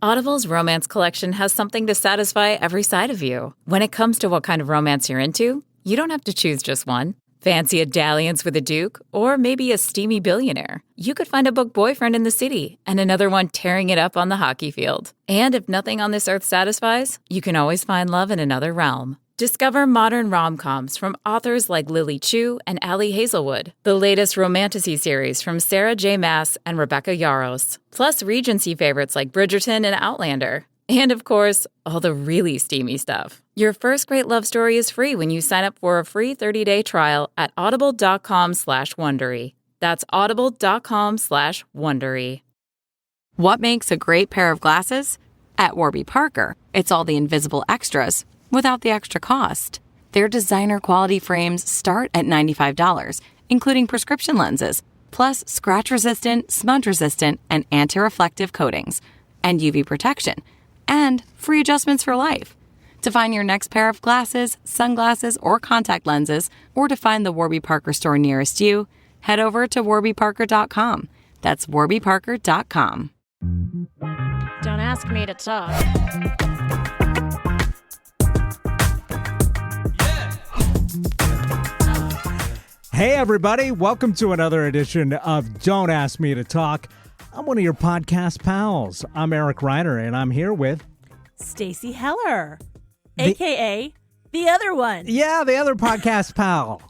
Audible's romance collection has something to satisfy every side of you. When it comes to what kind of romance you're into, you don't have to choose just one. Fancy a dalliance with a duke, or maybe a steamy billionaire. You could find a book boyfriend in the city and another one tearing it up on the hockey field. And if nothing on this earth satisfies, you can always find love in another realm. Discover modern rom-coms from authors like Lily Chu and Ali Hazelwood, the latest romantasy series from Sarah J. Maas and Rebecca Yarros, plus Regency favorites like Bridgerton and Outlander. And of course, all the really steamy stuff. Your first great love story is free when you sign up for a free 30-day trial at audible.com/Wondery. That's audible.com/Wondery. What makes a great pair of glasses? At Warby Parker, it's all the invisible extras without the extra cost. Their designer quality frames start at $95, including prescription lenses, plus scratch-resistant, smudge-resistant, and anti-reflective coatings, and UV protection, and free adjustments for life. To find your next pair of glasses, sunglasses, or contact lenses, or to find the Warby Parker store nearest you, head over to warbyparker.com. That's warbyparker.com. Don't ask me to talk. Hey, everybody. Welcome to another edition of Don't Ask Me to Talk. I'm one of your podcast pals. I'm Eric Reiner, and I'm here with... Stacy Heller, a.k.a. the other one. Yeah, the other podcast pal.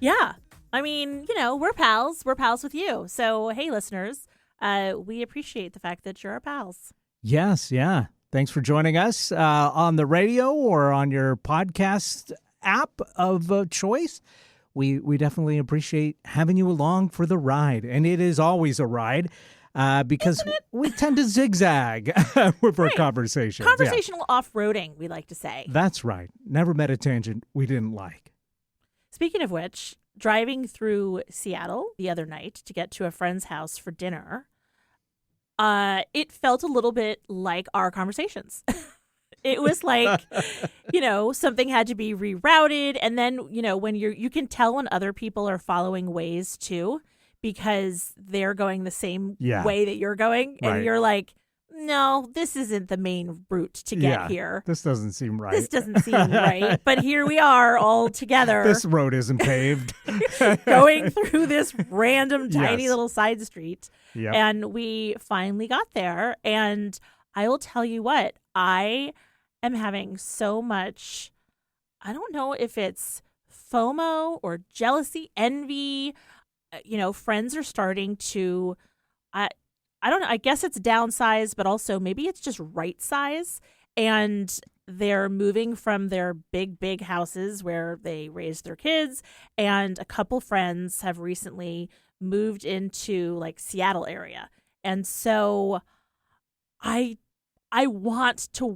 Yeah. I mean, you know, we're pals. We're pals with you. So, hey, listeners, we appreciate the fact that you're our pals. Yes, yeah. Thanks for joining us on the radio or on your podcast app of choice. We definitely appreciate having you along for the ride. And it is always a ride because we tend to zigzag with our conversations. Conversational off-roading, we like to say. That's right. Never met a tangent we didn't like. Speaking of which, driving through Seattle the other night to get to a friend's house for dinner, it felt a little bit like our conversations. It was like, you know, something had to be rerouted. And then, you know, when you can tell when other people are following ways too, because they're going the same way that you're going. And you're like, no, this isn't the main route to get here. This doesn't seem right. This doesn't seem right. But here we are all together. This road isn't paved. Going through this random tiny little side street. Yep. And we finally got there. And I will tell you what, I am having so much, I don't know if it's FOMO or jealousy, envy. You know, friends are starting to, I don't know, I guess it's downsize, but also maybe it's just right size. And they're moving from their big houses where they raised their kids. And a couple friends have recently moved into like Seattle area. And so I want to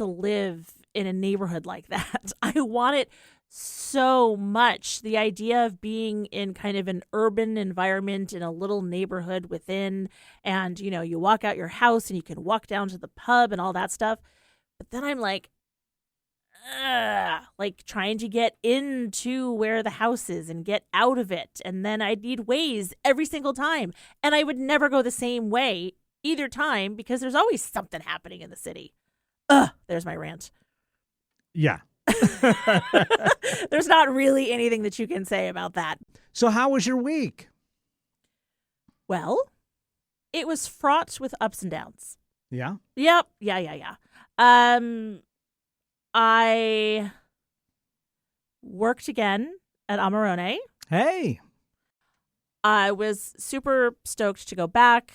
live in a neighborhood like that. I want it so much. The idea of being in kind of an urban environment in a little neighborhood within, and, you know, you walk out your house and you can walk down to the pub and all that stuff. But then I'm like trying to get into where the house is and get out of it. And then I'd need Waze every single time. And I would never go the same way either time because there's always something happening in the city. There's my rant. Yeah. There's not really anything that you can say about that. So how was your week? Well, it was fraught with ups and downs. Yeah? Yep. Yeah. I worked again at Amarone. Hey. I was super stoked to go back.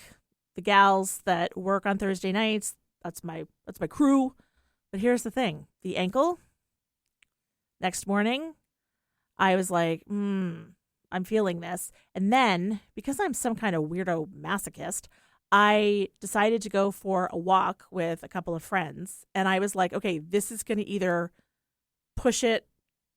The gals that work on Thursday nights, that's my crew. But here's the thing. The ankle. Next morning, I was like, I'm feeling this. And then, because I'm some kind of weirdo masochist, I decided to go for a walk with a couple of friends. And I was like, okay, this is going to either push it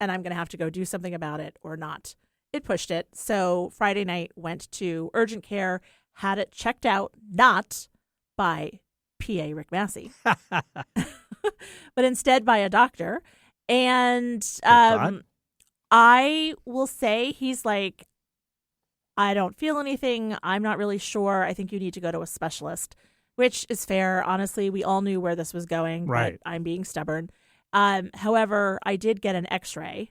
and I'm going to have to go do something about it or not. It pushed it. So Friday night, went to urgent care, had it checked out, not by PA Rick Massey, but instead by a doctor. And I will say, he's like, I don't feel anything. I'm not really sure. I think you need to go to a specialist. which is fair. Honestly, we all knew where this was going, Right. but I'm being stubborn. However, I did get an x-ray,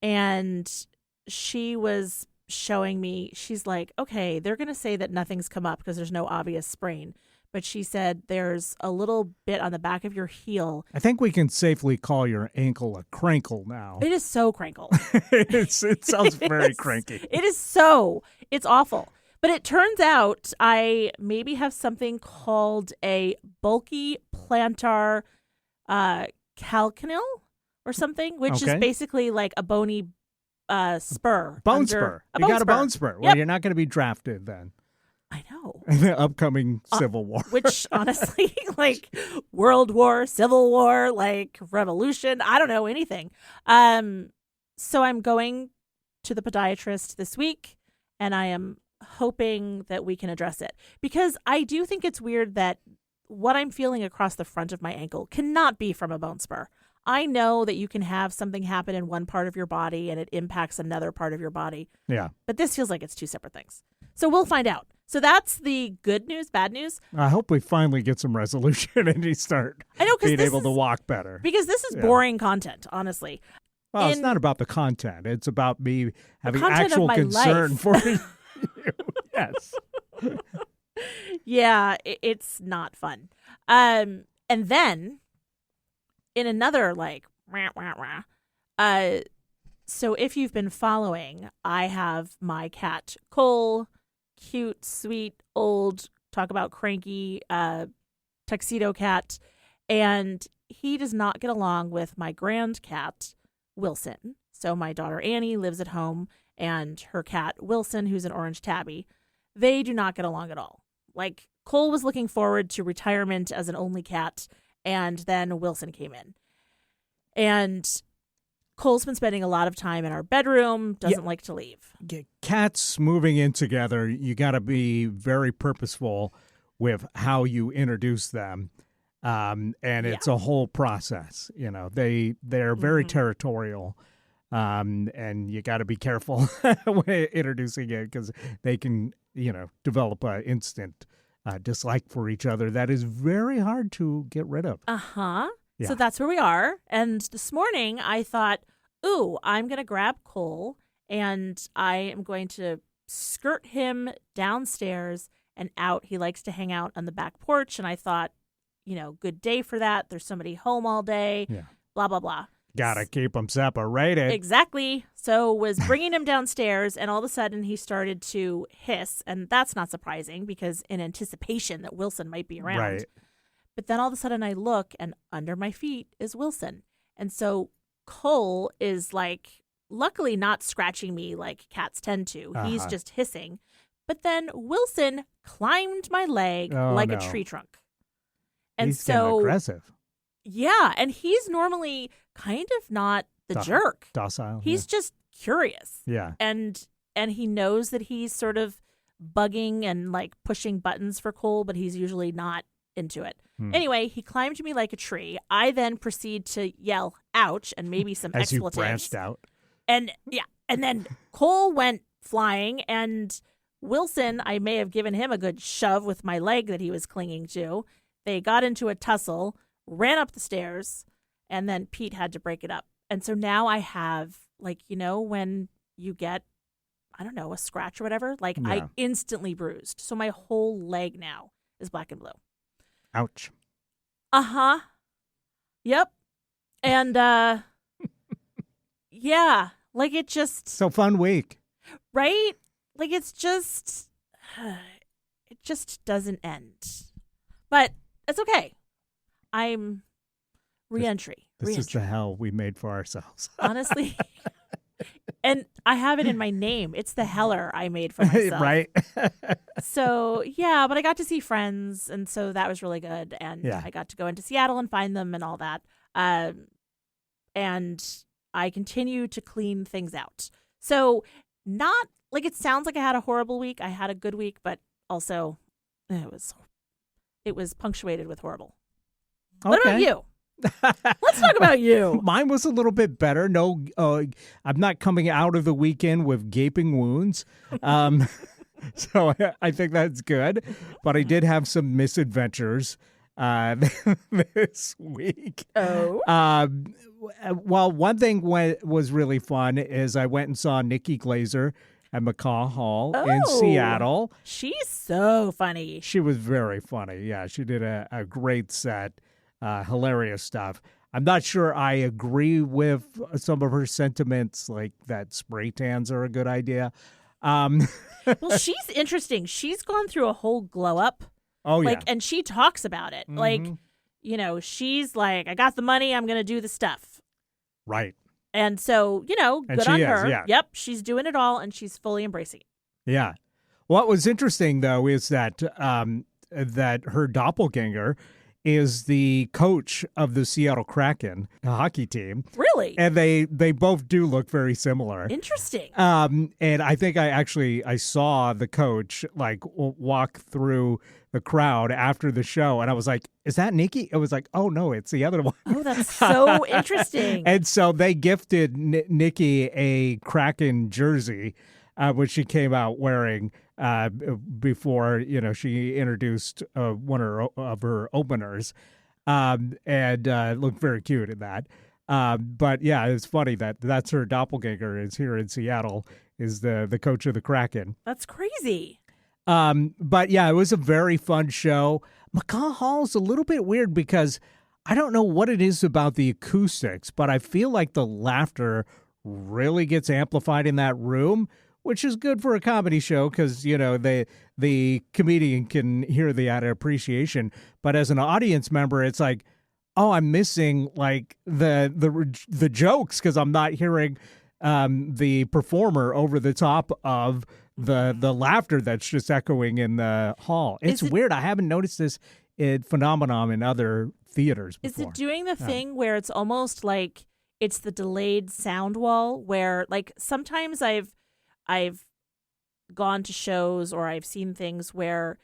and she was showing me, she's like, okay, they're going to say that nothing's come up because there's no obvious sprain. But she said there's a little bit on the back of your heel. I think we can safely call your ankle a crankle now. It is so crankle. It sounds very cranky. It's awful. But it turns out I maybe have something called a bulky plantar calcanil or something, which is basically like a bony spur. Bone spur. You got a bone spur. Well, you're not going to be drafted then. I know. In the upcoming Civil War. Which, honestly, like World War, Civil War, like Revolution, I don't know anything. So I'm going to the podiatrist this week, and I am hoping that we can address it. Because I do think it's weird that what I'm feeling across the front of my ankle cannot be from a bone spur. I know that you can have something happen in one part of your body and it impacts another part of your body. Yeah. But this feels like it's two separate things. So we'll find out. So that's the good news, bad news. I hope we finally get some resolution and you start being able to walk better. Because this is boring content, honestly. Well, it's not about the content. It's about me having content actual of my concern life. for you. Yes. Yeah, it's not fun. And then in another so if you've been following, I have my cat Cole, cute, sweet, old, talk about cranky tuxedo cat, and he does not get along with my grand cat Wilson. So my daughter Annie lives at home, and her cat Wilson, who's an orange tabby, they do not get along at all. Like, Cole was looking forward to retirement as an only cat, and then Wilson came in. And Cole's been spending a lot of time in our bedroom, doesn't like to leave. Cats moving in together, you got to be very purposeful with how you introduce them. And it's a whole process. You know, they're very territorial. And you got to be careful when introducing it because they can, develop an instant dislike for each other. That is very hard to get rid of. Uh-huh. Yeah. So that's where we are. And this morning I thought, ooh, I'm going to grab Cole and I am going to skirt him downstairs and out. He likes to hang out on the back porch. And I thought, good day for that. There's somebody home all day, blah, blah, blah. Gotta keep him separated. Exactly. So was bringing him downstairs, and all of a sudden he started to hiss, and that's not surprising because in anticipation that Wilson might be around. Right. But then all of a sudden I look, and under my feet is Wilson. And so Cole is luckily not scratching me like cats tend to. He's just hissing. But then Wilson climbed my leg like a tree trunk. And he's getting aggressive. Yeah, and he's normally kind of not the jerk. Docile. He's just curious. Yeah. And he knows that he's sort of bugging and pushing buttons for Cole, but he's usually not into it. Anyway, he climbed me like a tree. I then proceed to yell, ouch, and maybe some As expletives. you branched out. And then Cole went flying, and Wilson, I may have given him a good shove with my leg that he was clinging to. They got into a tussle, ran up the stairs, and then Pete had to break it up. And so now I have, when you get, I don't know, a scratch or whatever, I instantly bruised. So my whole leg now is black and blue. Ouch. Uh-huh. Yep. And, yeah, it just... So fun week. Right? It's just... it just doesn't end. But it's okay. I'm re-entry. This is the hell we made for ourselves. Honestly. And I have it in my name. It's the heller I made for myself. Right. So, yeah, but I got to see friends, and so that was really good. And I got to go into Seattle and find them and all that. And I continue to clean things out. So, not it sounds like I had a horrible week. I had a good week, but also it was punctuated with horrible. Okay. What about you? Let's talk about you. Mine was a little bit better. No, I'm not coming out of the weekend with gaping wounds. So I think that's good. But I did have some misadventures this week. Oh. Well, one thing was really fun is I went and saw Nikki Glazer at McCaw Hall in Seattle. She's so funny. She was very funny. Yeah, she did a great set. Hilarious stuff. I'm not sure I agree with some of her sentiments, like that spray tans are a good idea. Well, she's interesting. She's gone through a whole glow up. Oh, yeah. And she talks about it. Mm-hmm. Like, she's like, I got the money. I'm going to do the stuff. Right. And so, And good she on is, her. yeah. Yep. She's doing it all and she's fully embracing it. Yeah. What was interesting, though, is that that her doppelganger is the coach of the Seattle Kraken hockey team. Really? And they both do look very similar. Interesting. And I think I saw the coach like walk through the crowd after the show, and I was like, "Is that Nikki?" It was like, "Oh no, it's the other one." Oh, that's so interesting. And so they gifted Nikki a Kraken jersey, which she came out wearing before she introduced one of her openers, and looked very cute in that. But yeah, it's funny that's her doppelganger is here in Seattle, is the coach of the Kraken. That's crazy. But yeah, it was a very fun show. McCaw Hall's a little bit weird because I don't know what it is about the acoustics, but I feel like the laughter really gets amplified in that room, which is good for a comedy show because, the comedian can hear the added appreciation. But as an audience member, it's like, oh, I'm missing like the jokes because I'm not hearing the performer over the top of the laughter that's just echoing in the hall. It's weird. I haven't noticed this phenomenon in other theaters before. Is it doing the thing where it's almost like it's the delayed sound wall where like sometimes I've gone to shows or I've seen things where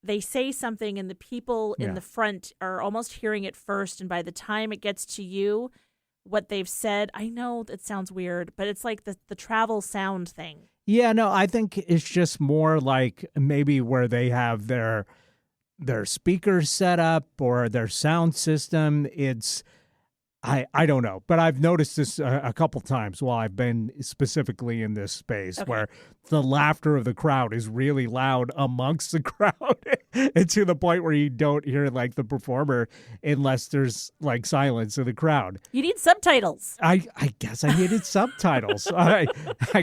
they say something and the people in the front are almost hearing it first, and by the time it gets to you, what they've said, I know that sounds weird, but it's like the travel sound thing. Yeah, no, I think it's just more like maybe where they have their speakers set up or their sound system. It's I don't know, but I've noticed this a couple times while I've been specifically in this space where the laughter of the crowd is really loud amongst the crowd and to the point where you don't hear like the performer unless there's like silence in the crowd. You need subtitles. I guess I needed subtitles. I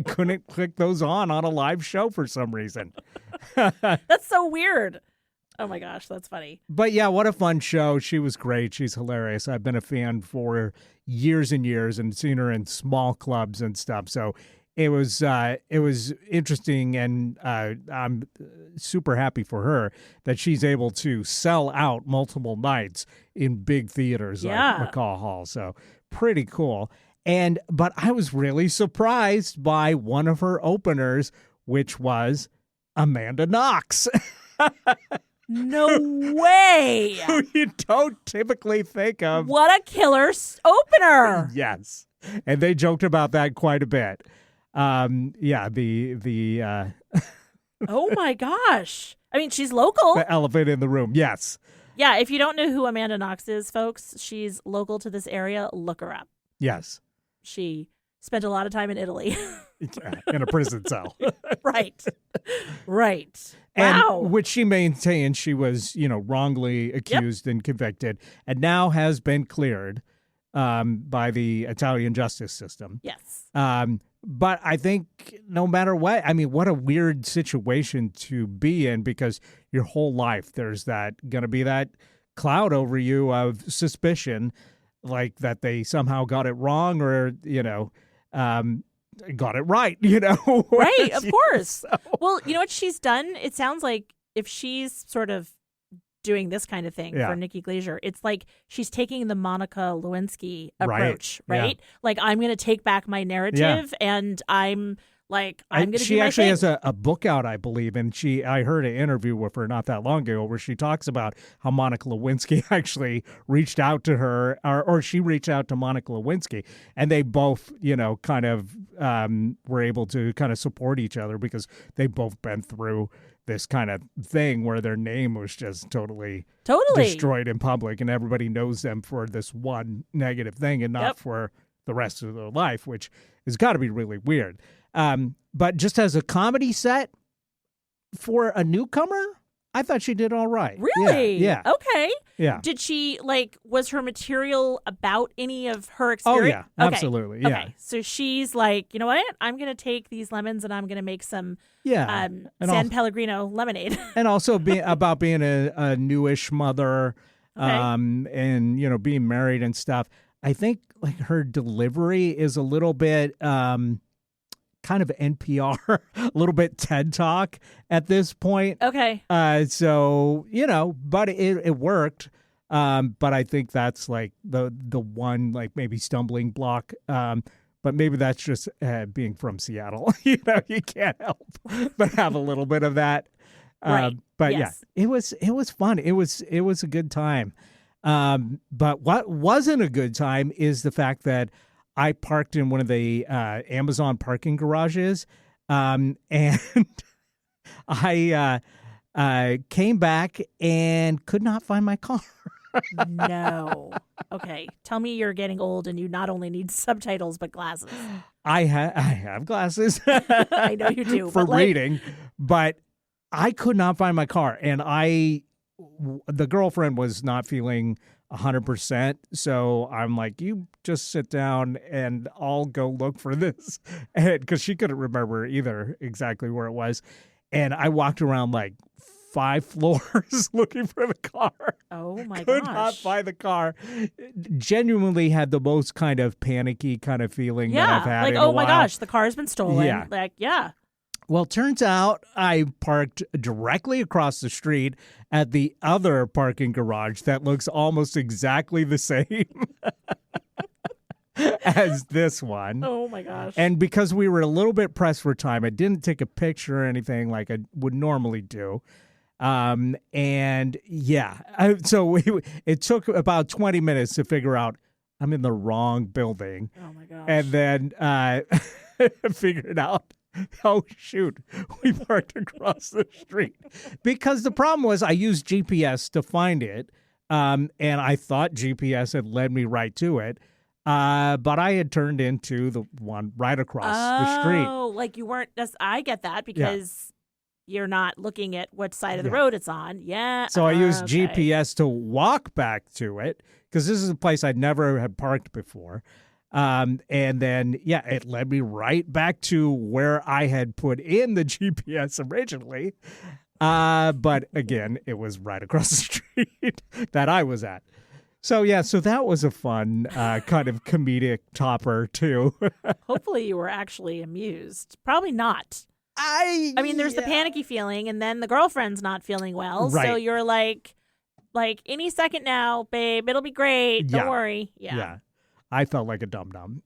couldn't click those on a live show for some reason. That's so weird. Oh my gosh, that's funny. But yeah, what a fun show. She was great. She's hilarious. I've been a fan for years and years and seen her in small clubs and stuff. So it was interesting, and I'm super happy for her that she's able to sell out multiple nights in big theaters like McCaw Hall. So pretty cool. But I was really surprised by one of her openers, which was Amanda Knox. No way. Who you don't typically think of. What a killer opener. Yes. And they joked about that quite a bit. Oh my gosh. I mean, she's local. The elephant in the room. Yes. Yeah, if you don't know who Amanda Knox is, folks, she's local to this area. Look her up. Yes. She spent a lot of time in Italy. In a prison cell. Right. And wow. which she maintained she was, wrongly accused and convicted, and now has been cleared by the Italian justice system. Yes. But I think no matter what, I mean, what a weird situation to be in, because your whole life there's going to be that cloud over you of suspicion, like that they somehow got it wrong or, got it right, Right, of course. So. Well, you know what she's done? It sounds like if she's sort of doing this kind of thing for Nikki Glazer, it's like she's taking the Monica Lewinsky approach, right? Yeah. Like, I'm going to take back my narrative and I'm Like, I'm going to do She my actually thing. has a book out, I believe, and I heard an interview with her not that long ago where she talks about how Monica Lewinsky actually reached out to her, or she reached out to Monica Lewinsky, and they both, kind of were able to kind of support each other because they both been through this kind of thing where their name was just totally destroyed in public, and everybody knows them for this one negative thing and not for the rest of their life, which has got to be really weird. But just as a comedy set for a newcomer, I thought she did all right. Really? Yeah. Okay. Yeah. Did she, was her material about any of her Oh, experience? yeah. Okay. Absolutely. Yeah. Okay. So she's like, you know what? I'm going to take these lemons and I'm going to make some And San Pellegrino lemonade. And also about being a newish mother, and, being married and stuff. I think her delivery is a little bit kind of NPR, a little bit TED Talk at this point. Okay. So, but it worked. But I think that's the one maybe stumbling block. But maybe that's just being from Seattle. You can't help but have a little bit of that. Right. But yes. yeah, it was fun. It was a good time. But what wasn't a good time is the fact that I parked in one of the Amazon parking garages, and I came back and could not find my car. No. Okay. Tell me you're getting old and you not only need subtitles but glasses. I have glasses. I know you do. For but reading, but I could not find my car, and the girlfriend was not feeling 100%. So I'm like, you just sit down and I'll go look for this. Because she couldn't remember either exactly where it was. And I walked around 5 floors looking for the car. Oh my gosh. Could not find the car. Genuinely had the most kind of panicky kind of feeling that I've had in a oh while. my gosh, the car's been stolen. Yeah. Well, turns out I parked directly across the street at the other parking garage that looks almost exactly the same as this one. Oh, my gosh. And because we were a little bit pressed for time, I didn't take a picture or anything like I would normally do. So it took about 20 minutes to figure out I'm in the wrong building. Oh, my gosh. And then figured out, oh, shoot, we parked across the street. Because the problem was I used GPS to find it, and I thought GPS had led me right to it, but I had turned into the one right across the street. Oh, you weren't – I get that because you're not looking at what side of the road it's on. Yeah. So I used GPS to walk back to it because this is a place I'd never had parked before. And then, it led me right back to where I had put in the GPS originally. But again, it was right across the street that I was at. So, so that was a fun kind of comedic topper, too. Hopefully you were actually amused. Probably not. I mean, there's the panicky feeling, and then the girlfriend's not feeling well. Right. So you're like any second now, babe, it'll be great. Don't worry. Yeah. I felt like a dum-dum.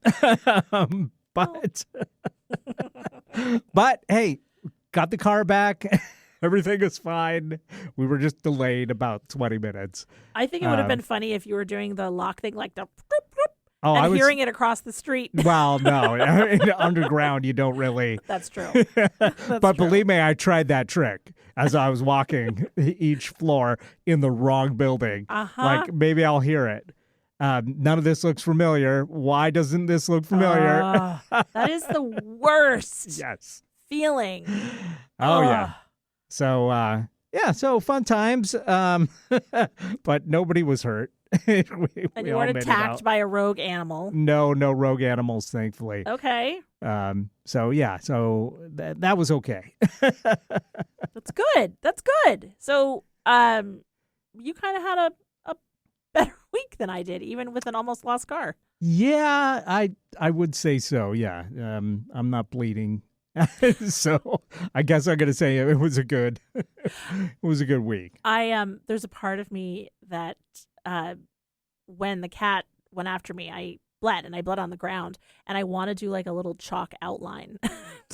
But hey, got the car back. Everything is fine. We were just delayed about 20 minutes. I think it would have been funny if you were doing the lock thing like the Oh, and hearing it across the street. Well, no. Underground, you don't really. That's true. But believe me, I tried that trick as I was walking each floor in the wrong building. Like, maybe I'll hear it. None of this looks familiar. Why doesn't this look familiar? That is the worst feeling. Oh, yeah. So, so fun times. But nobody was hurt. And you weren't attacked by a rogue animal. No rogue animals, thankfully. Okay. So that was okay. That's good. So, you kind of had a better week than I did, even with an almost lost car. Yeah, I would say so. Yeah. I'm not bleeding. So I guess I'm gonna say it was a good week. There's a part of me that when the cat went after me, bled, and I bled on the ground, and I want to do like a little chalk outline,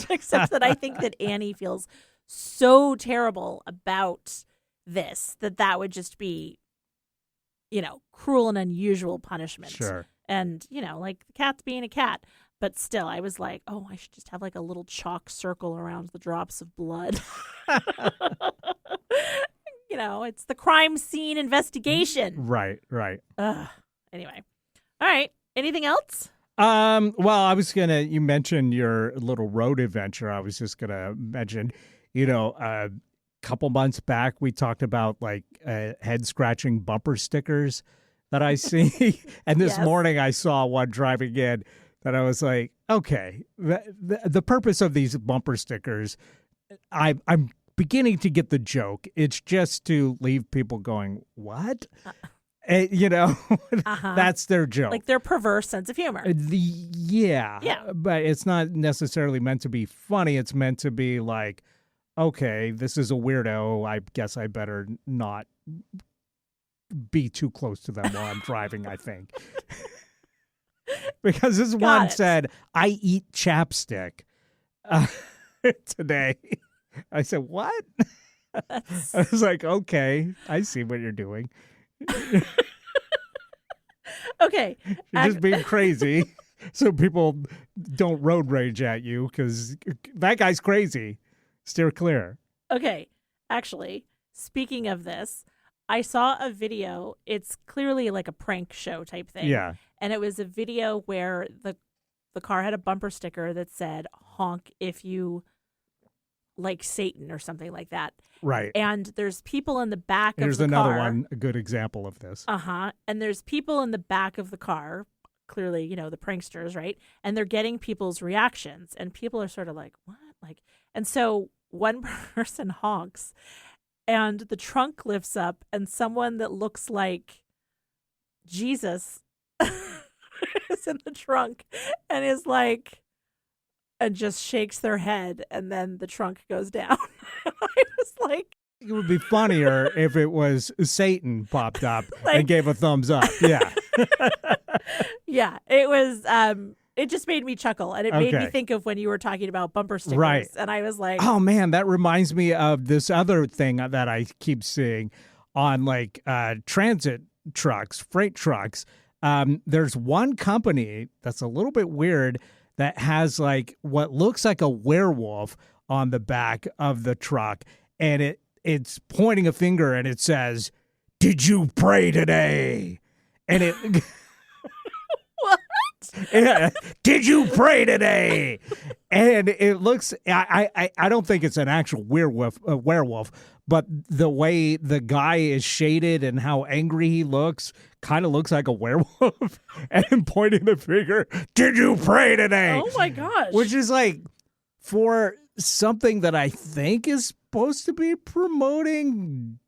except that I think that Annie feels so terrible about this that would just be, cruel and unusual punishment. Sure. And, like the cat's being a cat. But still, I was like, oh, I should just have like a little chalk circle around the drops of blood. It's the crime scene investigation. Right. Anyway. All right. Anything else? Well, you mentioned your little road adventure. I was just gonna mention, a couple months back we talked about like head scratching bumper stickers that I see, and this morning I saw one driving in that I was like, okay, the purpose of these bumper stickers, I'm beginning to get the joke. It's just to leave people going, what? That's their joke. Like their perverse sense of humor. Yeah. But it's not necessarily meant to be funny. It's meant to be like, okay, this is a weirdo. I guess I better not be too close to them while I'm driving, I think. Because this one said, I eat chapstick today. I said, what? I was like, okay, I see what you're doing. Okay. You're just being crazy so people don't road rage at you because that guy's crazy. Steer clear. Okay. Actually, speaking of this, I saw a video. It's clearly like a prank show type thing. Yeah. And it was a video where the car had a bumper sticker that said, honk if you like Satan or something like that. Right. And there's people in the back of the car. Here's another one, a good example of this. And there's people in the back of the car, clearly, the pranksters, right? And they're getting people's reactions. And people are sort of like, what? And so one person honks and the trunk lifts up and someone that looks like Jesus is in the trunk and is like, and just shakes their head, and then the trunk goes down. I was like, it would be funnier if it was Satan popped up and gave a thumbs up. Yeah. Yeah, it was, it just made me chuckle, and it made me think of when you were talking about bumper stickers. Right. And I was like, oh man, that reminds me of this other thing that I keep seeing on like transit trucks, freight trucks. There's one company that's a little bit weird that has like what looks like a werewolf on the back of the truck, and it's pointing a finger and it says, "Did you pray today?" And it what? Yeah, did you pray today? And it looks, I don't think it's an actual werewolf, but the way the guy is shaded and how angry he looks kind of looks like a werewolf. And pointing the finger, did you pray today? Oh my gosh. Which is like, for something that I think is supposed to be promoting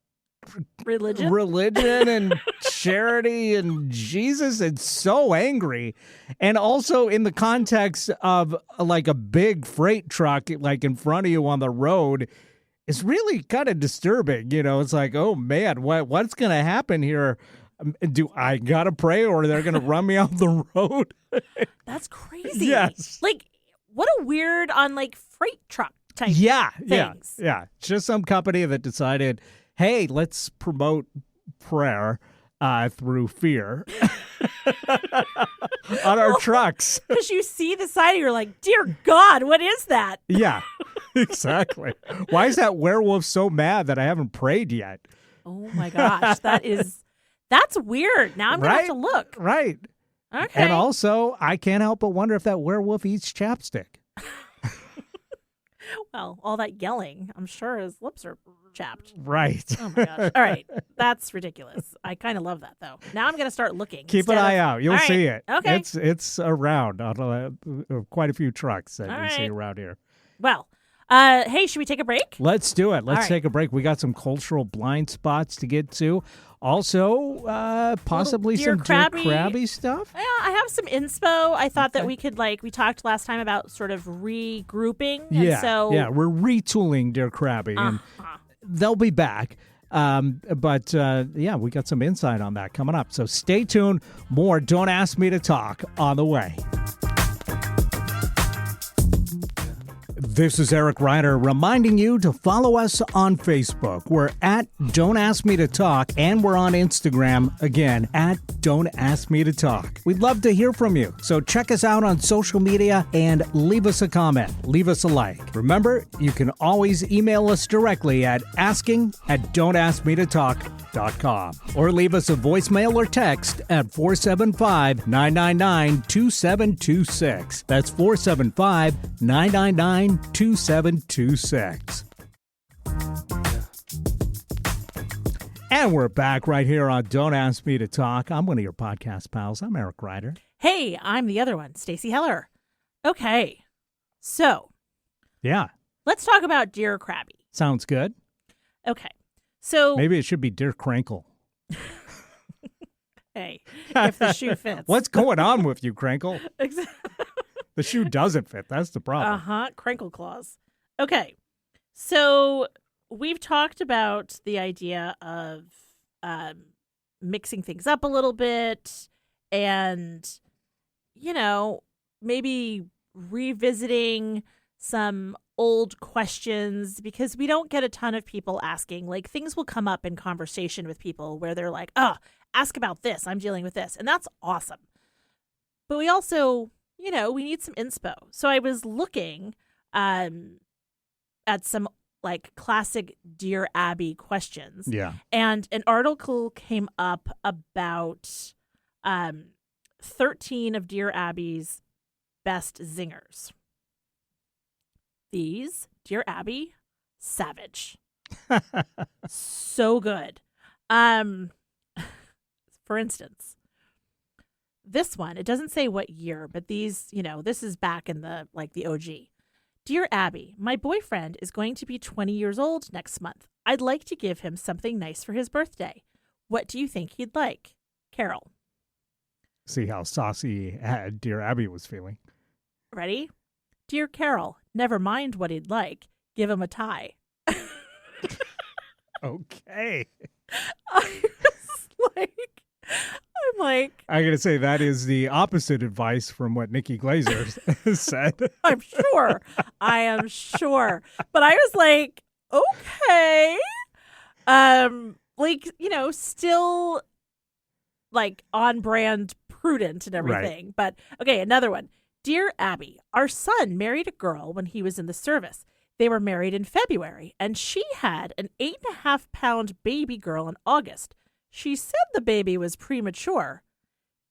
religion and charity and Jesus, it's so angry. And also in the context of like a big freight truck like in front of you on the road, it's really kind of disturbing. It's like, oh man, what's going to happen here? Do I gotta pray or they're going to run me off the road? That's crazy. Yes. Like, what a weird on like freight truck type things. Yeah. It's just some company that decided, hey, let's promote prayer through fear on our trucks. Because you see the sign and you're like, dear God, what is that? Yeah, exactly. Why is that werewolf so mad that I haven't prayed yet? Oh my gosh, that's weird. Now I'm going to have to look. Right. Okay. And also, I can't help but wonder if that werewolf eats chapstick. Well, all that yelling, I'm sure his lips are chapped. Right. Oh my gosh. All right. That's ridiculous. I kind of love that, though. Now I'm going to start looking. Keep an eye out. You'll see it. Okay. It's around on quite a few trucks that you see around here. Well, hey, should we take a break? Let's do it. Let's take a break. We got some cultural blind spots to get to. Also, possibly some Dear Krabby stuff. Yeah, I have some inspo. I thought that we could, we talked last time about sort of regrouping. Yeah, and so, we're retooling Dear Krabby, and they'll be back. But yeah, we got some insight on that coming up. So stay tuned. More Don't Ask Me to Talk on the way. This is Eric Ryder reminding you to follow us on Facebook. We're at Don't Ask Me to Talk, and we're on Instagram, again, at Don't Ask Me to Talk. We'd love to hear from you, so check us out on social media and leave us a comment. Leave us a like. Remember, you can always email us directly at asking@don'taskmetotalk.com or leave us a voicemail or text at 475-999-2726. That's 475-999-2726. And we're back right here on Don't Ask Me to Talk. I'm one of your podcast pals. I'm Eric Ryder. Hey, I'm the other one, Stacey Heller. Okay, so Yeah, let's talk about Dear Krabby. sounds good. Okay, so Maybe it should be Dear Crankle. hey, if the shoe fits. What's going on with you, Crankle? Exactly. The shoe doesn't fit. That's the problem. Crinkle claws. Okay, so we've talked about the idea of mixing things up a little bit and, maybe revisiting some old questions because we don't get a ton of people asking. Like, things will come up in conversation with people where they're like, ask about this. I'm dealing with this. And that's awesome. But we also, we need some inspo. So I was looking at some like classic Dear Abby questions. Yeah. And an article came up about 13 of Dear Abby's best zingers. These, Dear Abby, savage. So good. For instance, this one, it doesn't say what year, but these, this is back in the OG. Dear Abby, my boyfriend is going to be 20 years old next month. I'd like to give him something nice for his birthday. What do you think he'd like? Carol. See how saucy Dear Abby was feeling. Ready? Dear Carol, never mind what he'd like. Give him a tie. Okay. I'm like, I got to say, that is the opposite advice from what Nikki Glazer said. I'm sure. I am sure. But I was like, okay. Still like on brand, prudent and everything. Right. But okay, another one. Dear Abby, our son married a girl when he was in the service. They were married in February, and she had an 8.5-pound baby girl in August. She said the baby was premature.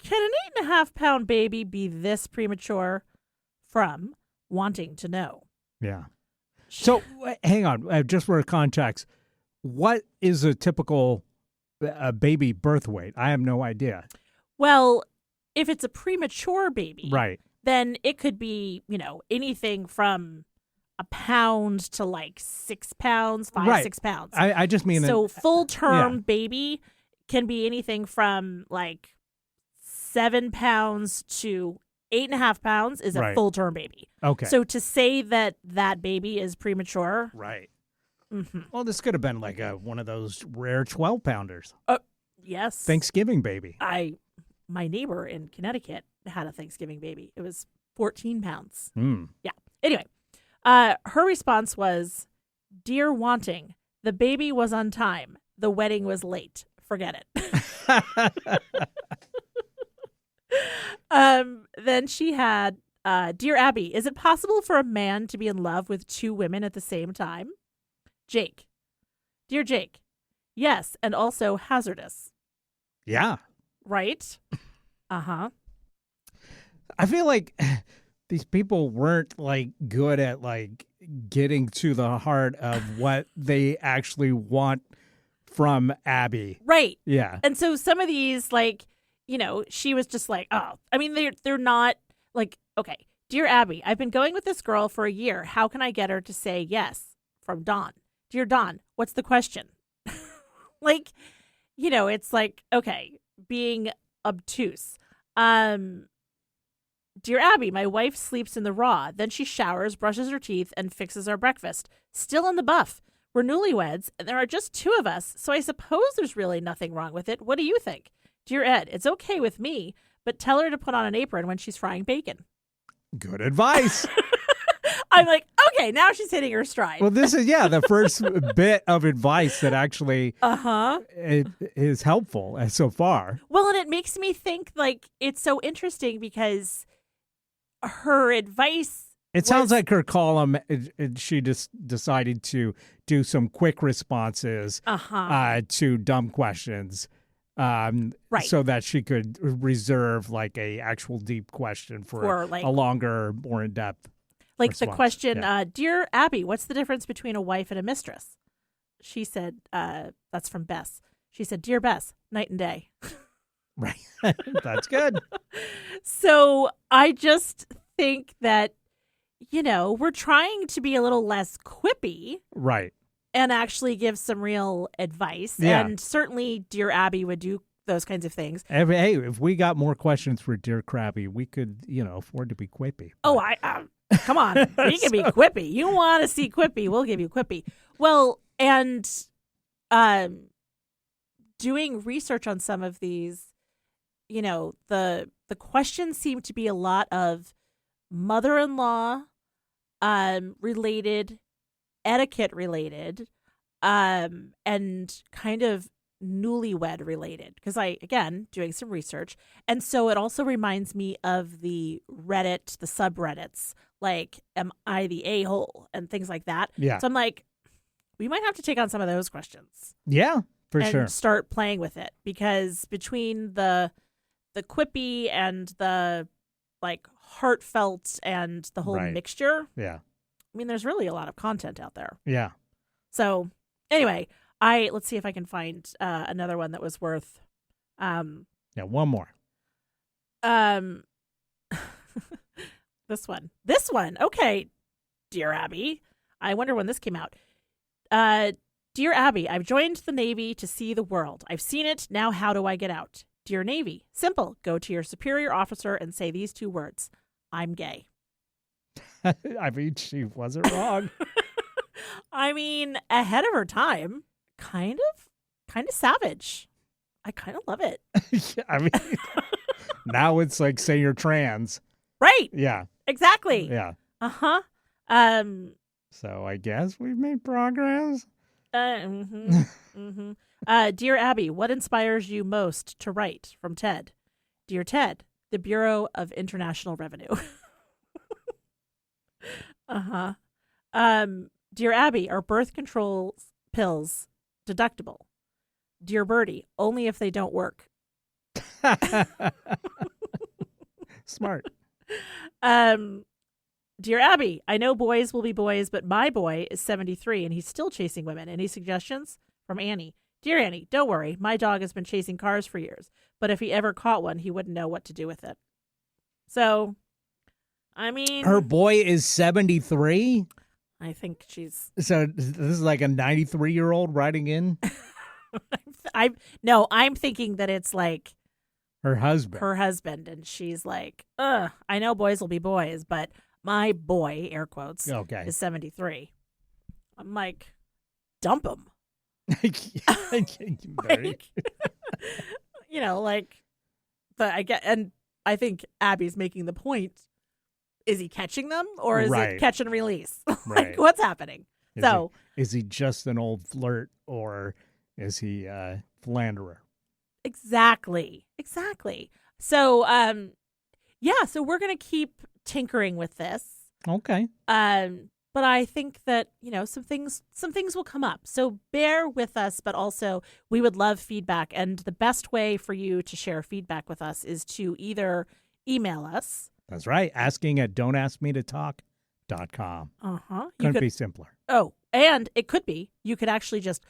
Can an 8.5-pound baby be this premature? From Wanting to Know. Yeah. So hang on, just for context, what is a typical baby birth weight? I have no idea. Well, if it's a premature baby, Right. then it could be, anything from a pound to like 6 pounds, 6 pounds. I just mean so full-term yeah. baby can be anything from like 7 pounds to 8.5 pounds is a Right. full-term baby. Okay. So to say that baby is premature. Right. Mm-hmm. Well, this could have been like one of those rare 12-pounders. Yes. Thanksgiving baby. My neighbor in Connecticut had a Thanksgiving baby. It was 14 pounds. Mm. Yeah. Anyway, her response was, Dear Wanting, the baby was on time. The wedding was late. Forget it. Then she had, Dear Abby, is it possible for a man to be in love with 2 women at the same time? Jake. Dear Jake, yes, and also hazardous. Yeah. Right? Uh-huh. I feel like these people weren't like good at like getting to the heart of what they actually want from Abby. Right. Yeah. And so some of these, like, she was just like, they're not like, okay, Dear Abby, I've been going with this girl for a year. How can I get her to say yes? From Dawn. Dear Dawn, what's the question? Like, it's like, okay, being obtuse. Dear Abby, my wife sleeps in the raw. Then she showers, brushes her teeth, and fixes our breakfast. Still in the buff. We're newlyweds, and there are just 2 of us, so I suppose there's really nothing wrong with it. What do you think? Dear Ed, it's okay with me, but tell her to put on an apron when she's frying bacon. Good advice. I'm like, okay, now she's hitting her stride. Well, this is, the first bit of advice that actually is helpful so far. Well, and it makes me think, like, it's so interesting because her advice... It sounds like her column, she just decided to do some quick responses to dumb questions. Right. So that she could reserve like a actual deep question for like, a longer, more in-depth like response. The question, Dear Abby, what's the difference between a wife and a mistress? She said, that's from Bess. She said, Dear Bess, night and day. Right. That's good. So I just think that, we're trying to be a little less quippy. Right. And actually give some real advice. Yeah. And certainly Dear Abby would do those kinds of things. Hey, if we got more questions for Dear Krabby, we could, afford to be quippy. Oh, come on. We can be quippy. You want to see quippy, we'll give you quippy. Well, and doing research on some of these, the questions seem to be a lot of mother-in-law related, etiquette related, and kind of newlywed related, because doing some research. And so it also reminds me of the Reddit, the subreddits, like, am I the a-hole and things like that. Yeah. So I'm like, we might have to take on some of those questions. Yeah, for and sure. Start playing with it, because between the quippy and the like heartfelt and the whole mixture. Yeah. I mean, there's really a lot of content out there. Yeah. So anyway, let's see if I can find another one that was worth. One more. This one. Okay, Dear Abby. I wonder when this came out. Dear Abby, I've joined the Navy to see the world. I've seen it. Now how do I get out? Dear Navy, simple. Go to your superior officer and say these 2 words. I'm gay. I mean, she wasn't wrong. I mean, ahead of her time. Kind of savage. I kind of love it. Yeah, I mean, now it's like, say you're trans. Right. Yeah. Exactly. Yeah. Uh-huh. So I guess we've made progress. Dear Abby, what inspires you most to write? From Ted. Dear Ted, the Bureau of International Revenue. Dear Abby, are birth control pills deductible? Dear Birdie, only if they don't work. Smart. Dear Abby, I know boys will be boys, but my boy is 73 and he's still chasing women. Any suggestions? From Annie. Dear Annie, don't worry. My dog has been chasing cars for years, but if he ever caught one, he wouldn't know what to do with it. So, I mean... Her boy is 73? I think she's... So this is like a 93-year-old writing in? I'm thinking that it's like... Her husband. Her husband, and she's like, I know boys will be boys, but my boy, air quotes, is 73. I'm like, dump him. And I think Abby's making the point. Is he catching them, or is it catch and release? What's happening? Is he just an old flirt, or is he a philanderer? Exactly. So, so we're going to keep tinkering with this. Okay. But I think that, some things will come up. So bear with us, but also we would love feedback. And the best way for you to share feedback with us is to either email us. That's right. Asking at don'taskmetotalk.com. Couldn't be simpler. Oh, and it could be. You could actually just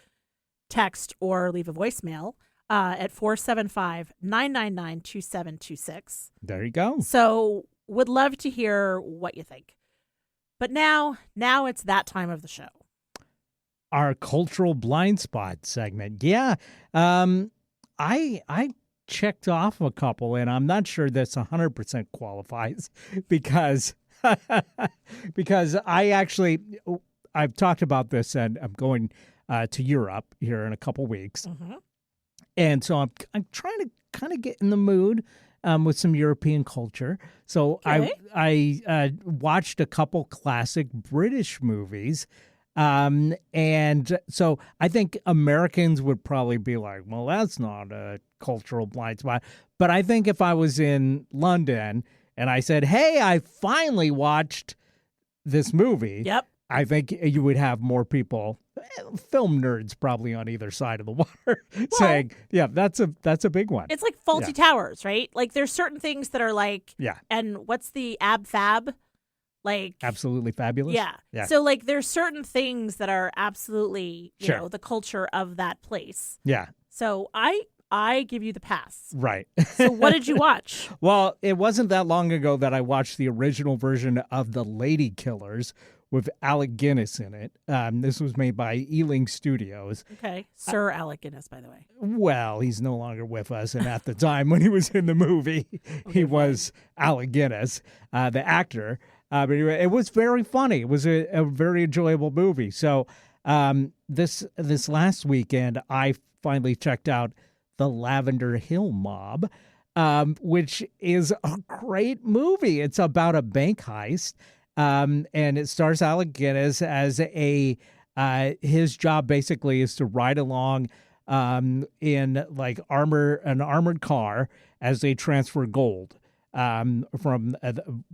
text or leave a voicemail at 475-999-2726. There you go. So would love to hear what you think. But now it's that time of the show. Our cultural blind spot segment. Yeah. I checked off a couple, and I'm not sure this 100% qualifies because I I've talked about this, and I'm going to Europe here in a couple weeks. Mm-hmm. And so I'm trying to kind of get in the mood with some European culture. So Okay. I watched a couple classic British movies. And so I think Americans would probably be like, well, that's not a cultural blind spot. But I think if I was in London and I said, hey, I finally watched this movie, Yep. I think you would have more people, film nerds probably on either side of the water, saying, yeah, that's a big one. It's like Faulty Towers, right? Like there's certain things that are like, Yeah. And what's the ab fab? Like Absolutely fabulous. Yeah. So like there's certain things that are absolutely, you Sure. know, the culture of that place. Yeah. So I give you the pass. Right. So what did you watch? Well, it wasn't that long ago that I watched the original version of The Lady Killers with Alec Guinness in it. This was made by Ealing Studios. Okay. Sir Alec Guinness, by the way. Well, he's no longer with us. And at the time when he was in the movie, he was Alec Guinness, the actor. But anyway, it was very funny. It was a very enjoyable movie. So this last weekend, I finally checked out The Lavender Hill Mob, which is a great movie. It's about a bank heist, and it stars Alec Guinness as his job basically is to ride along in like an armored car as they transfer gold from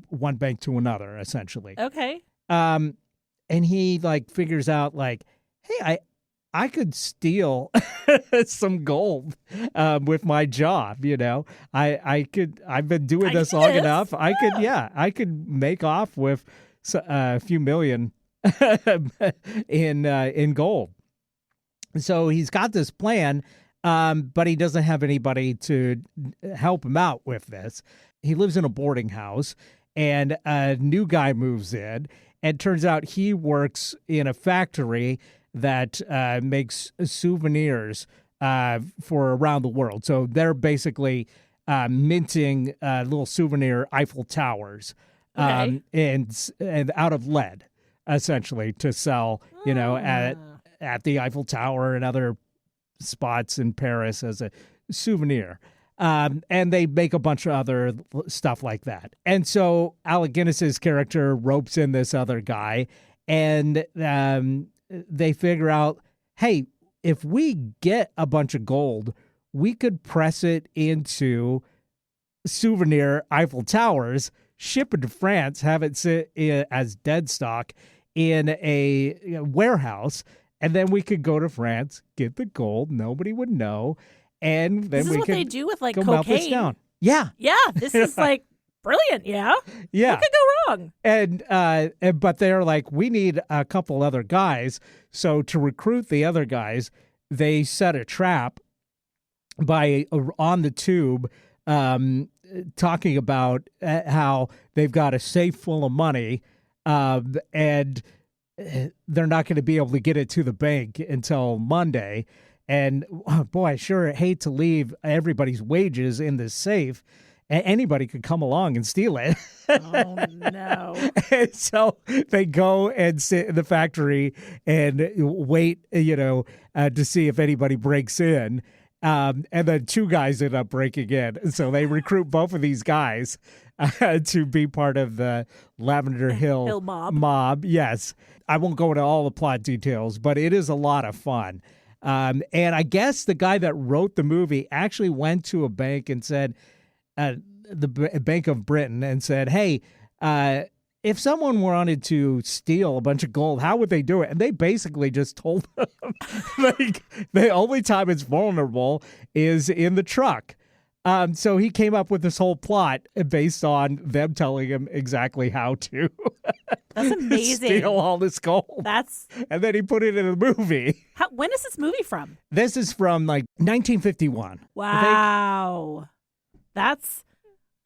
one bank to another, essentially. Okay. And he like figures out like, hey, I could steal some gold with my job, you know. I've been doing this long enough. I could make off with a few million in gold. So he's got this plan, but he doesn't have anybody to help him out with this. He lives in a boarding house, and a new guy moves in, and turns out he works in a factory that makes souvenirs for around the world. So they're basically minting little souvenir Eiffel Towers, and out of lead, essentially, to sell, you know, at the Eiffel Tower and other spots in Paris as a souvenir. And they make a bunch of other stuff like that. And so Alec Guinness's character ropes in this other guy, and they figure out, hey, if we get a bunch of gold, we could press it into souvenir Eiffel Towers, ship it to France, have it sit as dead stock in a warehouse, and then we could go to France, get the gold, nobody would know, and then This is what they do with like go melt this cocaine. down. Yeah. Yeah. This is like brilliant. Yeah. Yeah. What could go wrong? And but they're like, we need a couple other guys. So to recruit the other guys, they set a trap by on the tube, talking about how they've got a safe full of money, and they're not going to be able to get it to the bank until Monday. And boy, I sure hate to leave everybody's wages in this safe. Anybody could come along and steal it. Oh, no. And so they go and sit in the factory and wait, you know, to see if anybody breaks in. And then two guys end up breaking in. And so they recruit both of these guys to be part of the Lavender Hill mob. Yes. I won't go into all the plot details, but it is a lot of fun. And I guess the guy that wrote the movie actually went to a bank and said, the Bank of Britain, and said, hey, if someone wanted to steal a bunch of gold, how would they do it? And they basically just told them, like, the only time it's vulnerable is in the truck. So he came up with this whole plot based on them telling him exactly how to That's amazing. steal all this gold. And then he put it in a movie. When is this movie from? This is from like 1951. Wow.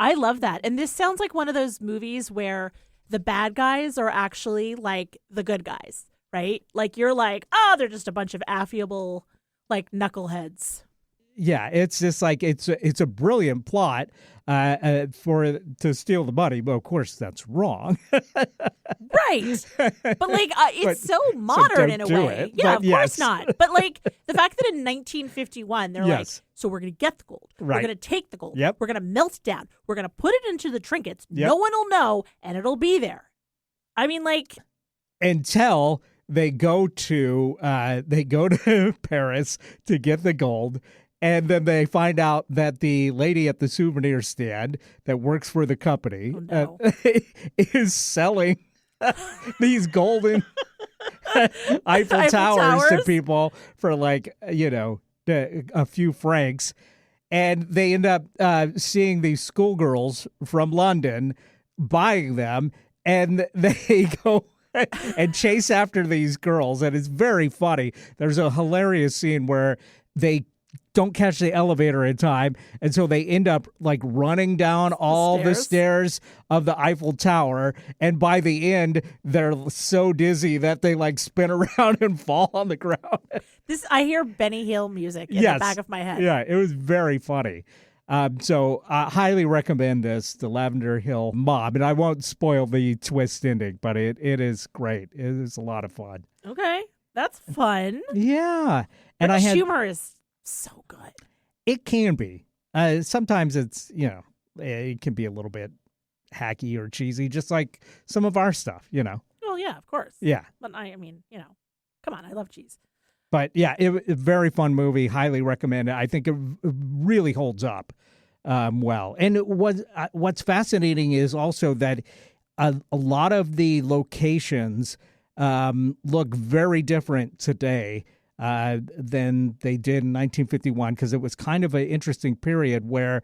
I love that. And this sounds like one of those movies where the bad guys are actually like the good guys, right? Like you're like, oh, they're just a bunch of affable, like knuckleheads. Yeah, it's just like it's a brilliant plot to steal the money, but of course that's wrong. Right. But like it's so so modern don't in a do way. it, Yeah, but of course yes. not. But like the fact that in 1951 they're like, Yes. so we're going to get the gold. We're Right. going to take the gold. Yep. We're going to melt it down. We're going to put it into the trinkets. Yep. No one will know and it'll be there. I mean, like, Until they go to Paris to get the gold. And then they find out that the lady at the souvenir stand that works for the company is selling these golden Eiffel Towers to people for like, a few francs. And they end up seeing these schoolgirls from London buying them. And they go and chase after these girls. And it's very funny. There's a hilarious scene where they don't catch the elevator in time, and so they end up like running down all the stairs of the Eiffel Tower, and by the end they're so dizzy that they like spin around and fall on the ground. I hear Benny Hill music in the back of my head. Yeah, it was very funny. So I highly recommend this, The Lavender Hill Mob, and I won't spoil the twist ending, but it is great. It is a lot of fun. Okay, that's fun. Yeah, and British humor is so good. It can be. Sometimes it's, it can be a little bit hacky or cheesy, just like some of our stuff, Well, yeah, of course. Yeah. But I mean, come on, I love cheese. But yeah, a very fun movie. Highly recommend it. I think it really holds up well. And what's fascinating is also that a lot of the locations look very different today than they did in 1951, because it was kind of an interesting period where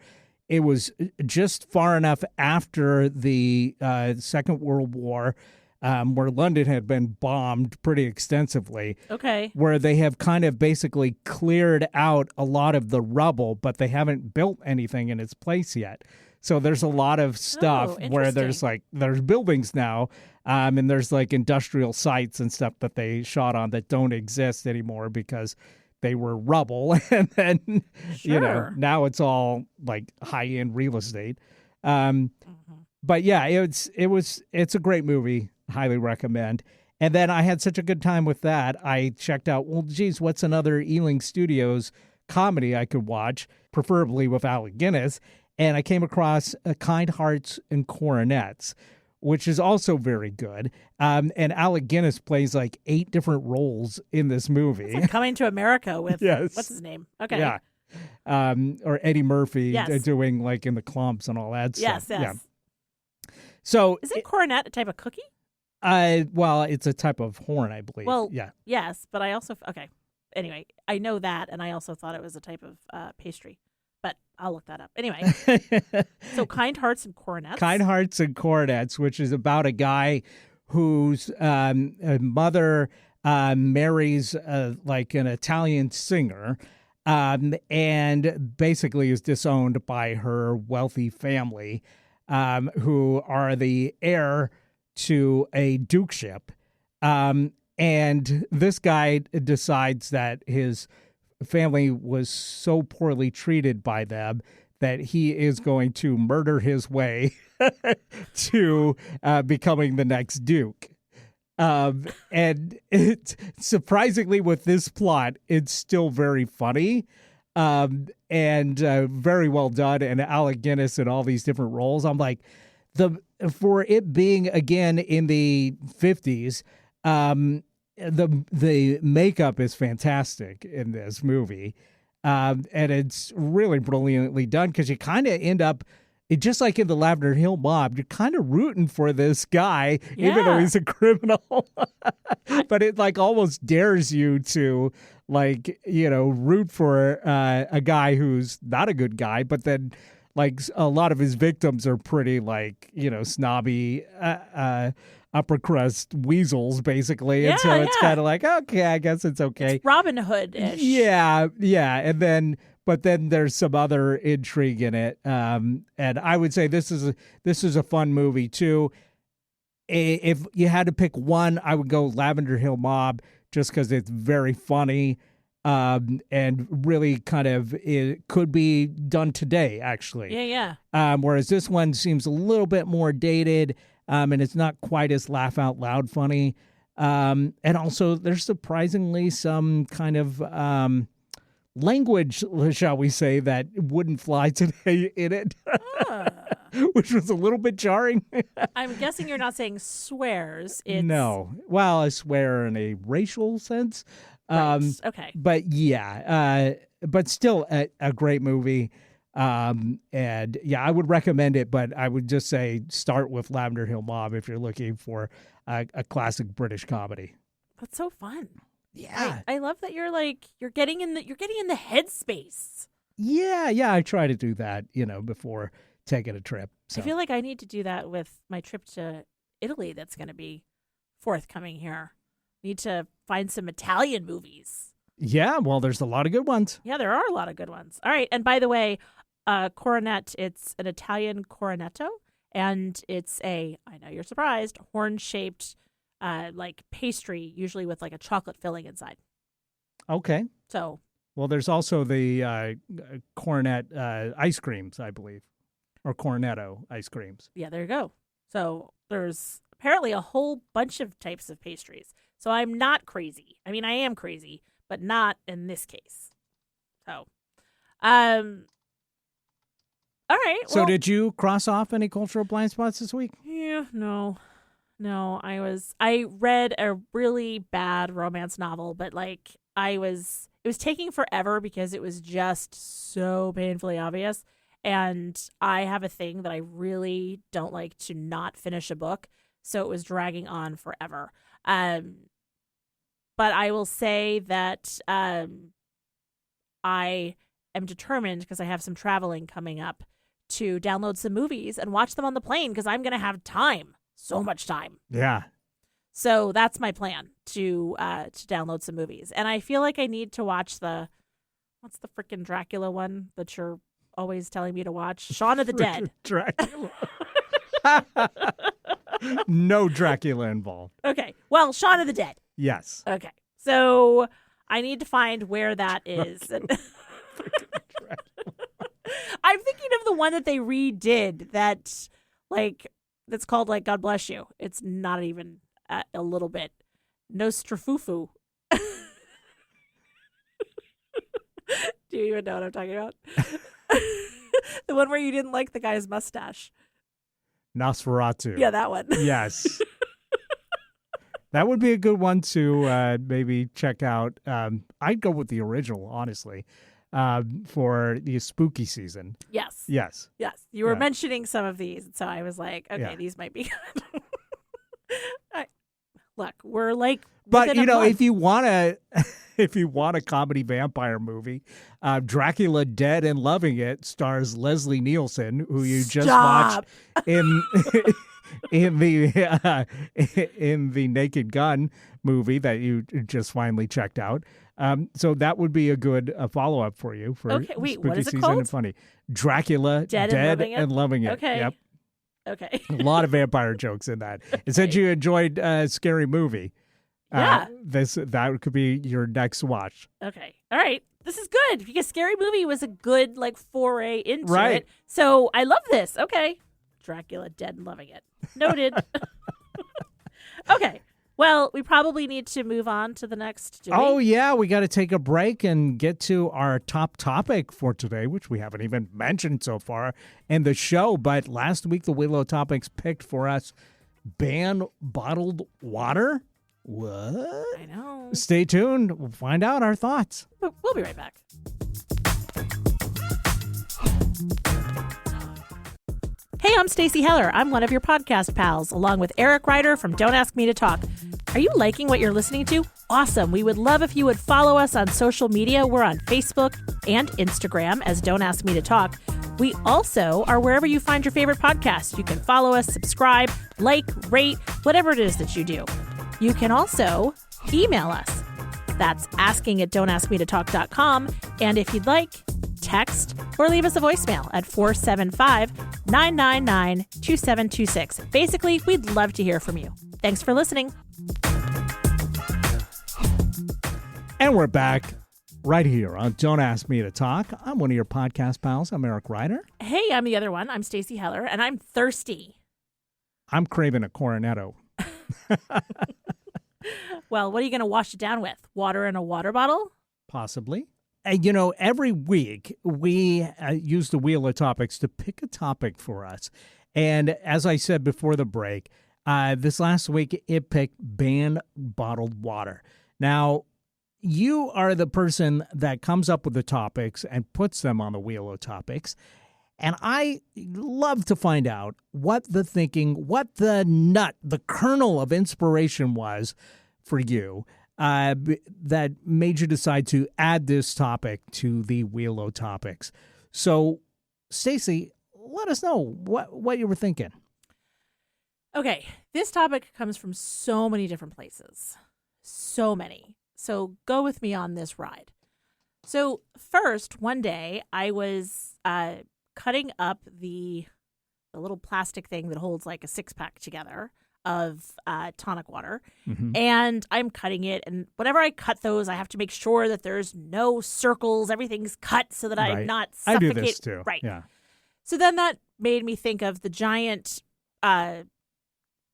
it was just far enough after the Second World War where London had been bombed pretty extensively. Okay. Where they have kind of basically cleared out a lot of the rubble, but they haven't built anything in its place yet. So there's a lot of stuff where there's buildings now, and there's like industrial sites and stuff that they shot on that don't exist anymore because they were rubble. And then, now it's all like high-end real estate. But yeah, it's a great movie. Highly recommend. And then I had such a good time with that. I checked out, what's another Ealing Studios comedy I could watch, preferably with Alec Guinness. And I came across Kind Hearts and Coronets, which is also very good. And Alec Guinness plays like 8 different roles in this movie. It's like Coming to America with, yes. What's his name? Okay. Yeah. Or Eddie Murphy doing like In the Clumps and all that stuff. Yes. Yeah. So isn't coronet a type of cookie? Well, it's a type of horn, I believe. Well, yeah. Yes, but I also Anyway, I know that, and I also thought it was a type of pastry. But I'll look that up. Anyway, so Kind Hearts and Coronets. Kind Hearts and Coronets, which is about a guy whose mother marries like an Italian singer, and basically is disowned by her wealthy family, who are the heir to a dukeship. And this guy decides that his family was so poorly treated by them that he is going to murder his way to becoming the next duke. And surprisingly, with this plot, it's still very funny and very well done. And Alec Guinness in all these different roles. I'm like, for it being again in the 50s, the makeup is fantastic in this movie, and it's really brilliantly done, because you kind of end up, just like in the Lavender Hill Mob, you're kind of rooting for this guy, even though he's a criminal. But it like almost dares you to root for a guy who's not a good guy, but then like a lot of his victims are pretty snobby, upper crust weasels, basically. And so it's kind of like, okay, I guess it's okay. It's Robin Hood-ish. Yeah. But then there's some other intrigue in it. And I would say this is a fun movie too. If you had to pick one, I would go Lavender Hill Mob, just because it's very funny. and really kind of it could be done today, actually. Yeah. Whereas this one seems a little bit more dated, and it's not quite as laugh out loud funny. And also, there's surprisingly some kind of language, shall we say, that wouldn't fly today in it, which was a little bit jarring. I'm guessing you're not saying swears. No. Well, I swear in a racial sense. Right. Okay. But yeah, but still a great movie. And yeah, I would recommend it, but I would just say start with Lavender Hill Mob if you're looking for a classic British comedy. That's so fun. Yeah. I love that you're getting in the headspace. Yeah, I try to do that, before taking a trip. So. I feel like I need to do that with my trip to Italy that's going to be forthcoming here. Need to find some Italian movies. Yeah, well, there's a lot of good ones. Yeah, there are a lot of good ones. All right, and by the way, coronet, it's an Italian cornetto, and it's I know you're surprised, horn-shaped like pastry, usually with like a chocolate filling inside. Okay. So. Well, there's also the cornet ice creams, I believe, or cornetto ice creams. Yeah, there you go. So there's apparently a whole bunch of types of pastries. So I'm not crazy. I mean, I am crazy, but not in this case. So, all right. So well, did you cross off any cultural blind spots this week? Yeah, no. I read a really bad romance novel, but it was taking forever because it was just so painfully obvious. And I have a thing that I really don't like to not finish a book. So it was dragging on forever. But I will say that I am determined, because I have some traveling coming up, to download some movies and watch them on the plane because I'm going to have time. So much time. Yeah. So that's my plan, to download some movies. And I feel like I need to watch what's the freaking Dracula one that you're always telling me to watch? Shaun of the Dead. Dracula. No Dracula involved. Okay. Well, Shaun of the Dead. Yes. Okay. So I need to find where that is. I'm thinking of the one that they redid that's called God Bless You. It's not even a little bit. Nostrafufu. Do you even know what I'm talking about? The one where you didn't like the guy's mustache. Nosferatu. Yeah, that one. Yes. That would be a good one to maybe check out. I'd go with the original, honestly, for the spooky season. Yes. Yes. Yes. You were mentioning some of these, so I was like, okay, these might be good. Look, we're but month. if you want a comedy vampire movie, Dracula Dead and Loving It stars Leslie Nielsen, who you just watched in the Naked Gun movie that you just finally checked out. So that would be a good follow-up for you for spooky what is it season called? and funny. Dracula Dead and Loving It. Okay. Yep. Okay. A lot of vampire jokes in that. And since you enjoyed Scary Movie, yeah, that could be your next watch. Okay. All right. This is good because Scary Movie was a good foray into Right. it. So I love this. Okay. Dracula Dead and Loving It. Noted. Okay. Well, we probably need to move on to the next. Oh, yeah. We got to take a break and get to our top topic for today, which we haven't even mentioned so far in the show. But last week, the Willow Topics picked for us ban bottled water. What? I know. Stay tuned. We'll find out our thoughts. We'll be right back. Hey, I'm Stacey Heller. I'm one of your podcast pals, along with Eric Ryder from Don't Ask Me to Talk. Are you liking what you're listening to? Awesome. We would love if you would follow us on social media. We're on Facebook and Instagram as Don't Ask Me to Talk. We also are wherever you find your favorite podcasts. You can follow us, subscribe, rate, whatever it is that you do. You can also email us. That's asking@don'taskmetotalk.com. And if you'd like, text or leave us a voicemail at 475-999-2726. Basically, we'd love to hear from you. Thanks for listening. And we're back. right here on Don't Ask Me to Talk. I'm one of your podcast pals. I'm Eric Ryder. Hey, I'm the other one. I'm Stacey Heller, and I'm thirsty. I'm craving a Coronetto. Well, what are you going to wash it down with? Water in a water bottle? Possibly. And, every week we use the Wheel of Topics to pick a topic for us. And as I said before the break, this last week it picked banned bottled water. Now, you are the person that comes up with the topics and puts them on the Wheel of Topics. And I love to find out what the thinking, what the kernel of inspiration was for you that made you decide to add this topic to the Wheel of Topics. So, Stacey, let us know what you were thinking. Okay, this topic comes from so many different places. So many. So go with me on this ride. So first, one day, I was cutting up the little plastic thing that holds like a 6-pack together of tonic water. Mm-hmm. And I'm cutting it. And whenever I cut those, I have to make sure that there's no circles. Everything's cut so that I'm not I suffocating. do this too. Right. Yeah. So then that made me think of the giant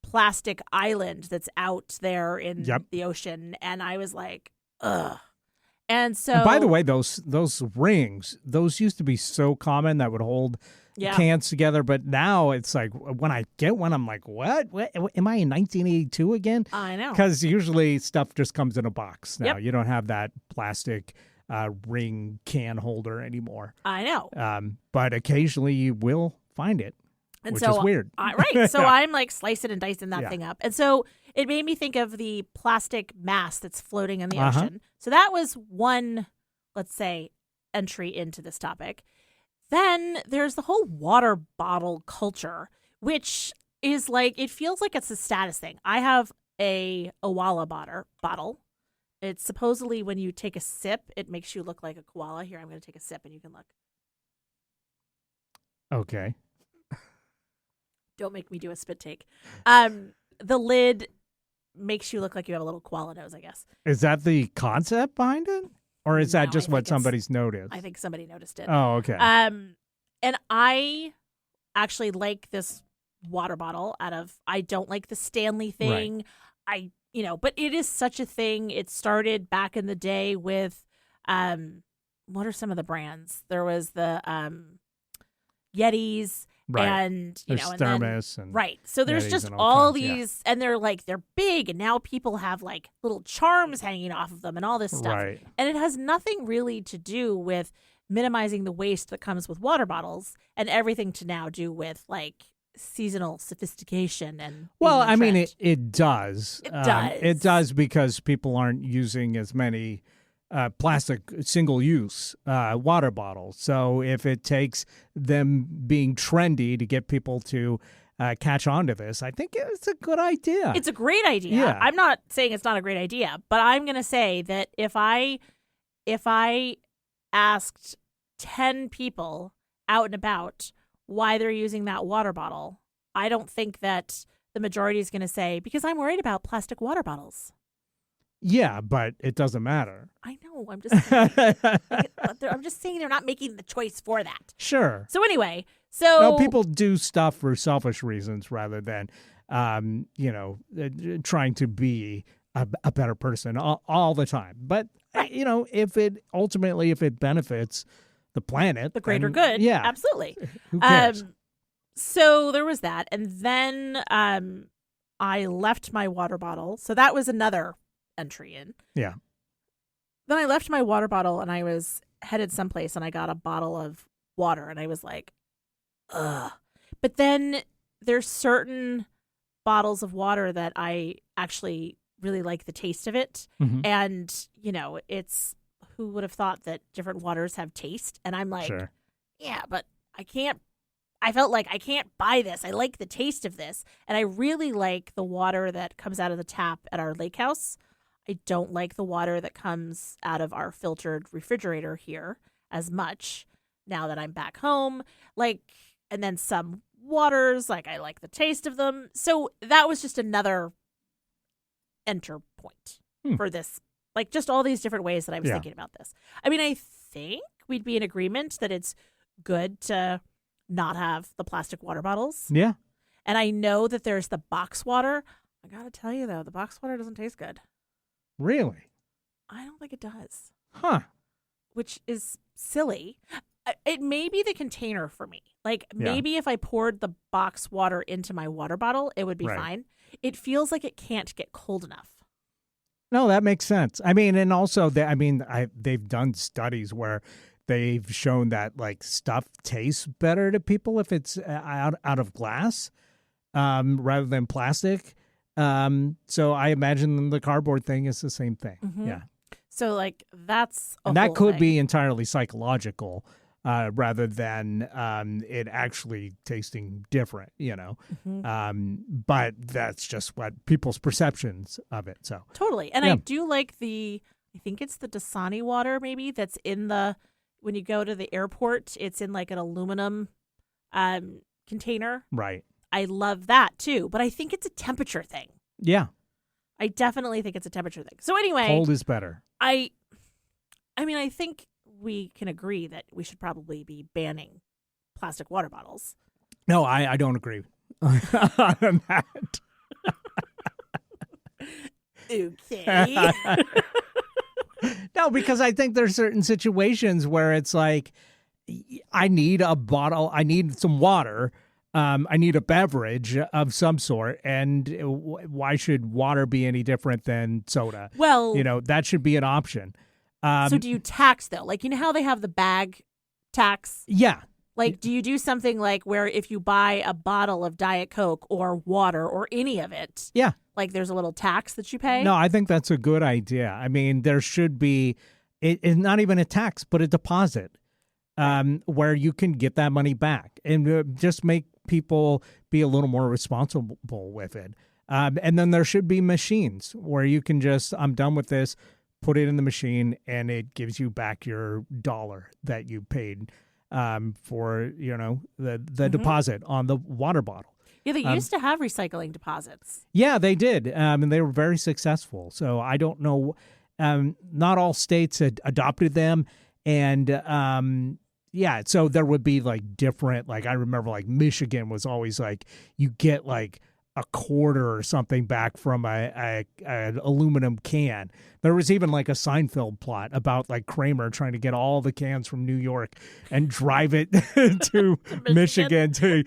plastic island that's out there in the ocean. And I was like, ugh. And so, And by the way, those rings, those used to be so common that would hold cans together. But now it's like when I get one, I'm like, what? Am I in 1982 again? I know. Because usually stuff just comes in a box now. Yep. You don't have that plastic ring can holder anymore. I know. But occasionally you will find it, and which so, is weird. Right. So I'm like slicing and dicing that thing up. And so it made me think of the plastic mass that's floating in the ocean. So that was one, let's say, entry into this topic. Then there's the whole water bottle culture, which is like, it feels like it's a status thing. I have a Owala bottle. It's supposedly when you take a sip, it makes you look like a koala. Here, I'm going to take a sip and you can look. Okay. Don't make me do a spit take. The lid makes you look like you have a little koala nose, I guess. Is that the concept behind it? Or is that No, just I what think somebody's noticed? I think somebody noticed it. Oh, okay. And I actually like this water bottle I don't like the Stanley thing. Right. But it is such a thing. It started back in the day with, what are some of the brands? There was the Yetis. Right. And there's and thermos then, and right. So there's Yetis just and all kinds, these, and they're big, and now people have like little charms hanging off of them and all this stuff. Right. And it has nothing really to do with minimizing the waste that comes with water bottles, and everything to now do with like seasonal sophistication and well, I mean, trend. it does. It does. It does because people aren't using as many plastic single-use water bottles. So if it takes them being trendy to get people to catch on to this, I think it's a good idea. It's a great idea. Yeah. I'm not saying it's not a great idea, but I'm going to say that if I asked 10 people out and about why they're using that water bottle, I don't think that the majority is going to say, because I'm worried about plastic water bottles. Yeah, but it doesn't matter. I know. I'm just saying, I'm just saying they're not making the choice for that. Sure. So anyway, No, people do stuff for selfish reasons rather than, trying to be a better person all the time. But, if it benefits the planet. The greater then, good. Yeah. Absolutely. Who cares? So there was that. And then I left my water bottle. So that was another entry in. Yeah. Then I left my water bottle and I was headed someplace and I got a bottle of water and I was like, ugh. But then there's certain bottles of water that I actually really like the taste of it. Mm-hmm. And, it's, who would have thought that different waters have taste? And I'm like, Sure. yeah, but I felt like I can't buy this. I like the taste of this. And I really like the water that comes out of the tap at our lake house. I don't like the water that comes out of our filtered refrigerator here as much now that I'm back home. And then some waters, I like the taste of them. So that was just another enter point for this Like just all these different ways that I was thinking about this. I mean, I think we'd be in agreement that it's good to not have the plastic water bottles. Yeah. And I know that there's the box water. I got to tell you, though, the box water doesn't taste good. Really? I don't think it does. Huh. Which is silly. It may be the container for me. Like maybe if I poured the box water into my water bottle, it would be fine. It feels like it can't get cold enough. No, that makes sense. I mean, and also, they've done studies where they've shown that like stuff tastes better to people if it's out of glass rather than plastic. So I imagine the cardboard thing is the same thing. Mm-hmm. Yeah. So like that's and that could be entirely psychological rather than it actually tasting different, you know. Mm-hmm. But that's just what people's perceptions of it. So totally. And I do like I think it's the Dasani water maybe that's in when you go to the airport, it's in like an aluminum container. Right. I love that too, but I think it's a temperature thing. Yeah. I definitely think it's a temperature thing. So anyway, cold is better. I mean, I think we can agree that we should probably be banning plastic water bottles. No, I don't agree on that. Okay. No, because I think there's certain situations where it's like, I need a bottle, I need some water, I need a beverage of some sort, and why should water be any different than soda? Well, you know, that should be an option. So do you tax, though? Like, you know how they have the bag tax? Yeah. Like, do you do something like where if you buy a bottle of Diet Coke or water or any of it, yeah, like there's a little tax that you pay? No, I think that's a good idea. I mean, there should be, it's not even a tax, but a deposit where you can get that money back and just make people be a little more responsible with it. And then there should be machines where you can just, I'm done with this, put it in the machine, and it gives you back your dollar that you paid for, you know, the deposit on the water bottle. Yeah, they used to have recycling deposits. Yeah, they did, and they were very successful. So I don't know, not all states had adopted them, and yeah, so there would be like different, like I remember like Michigan was always like, you get like a quarter or something back from an aluminum can. There was even like a Seinfeld plot about like Kramer trying to get all the cans from New York and drive it to Michigan to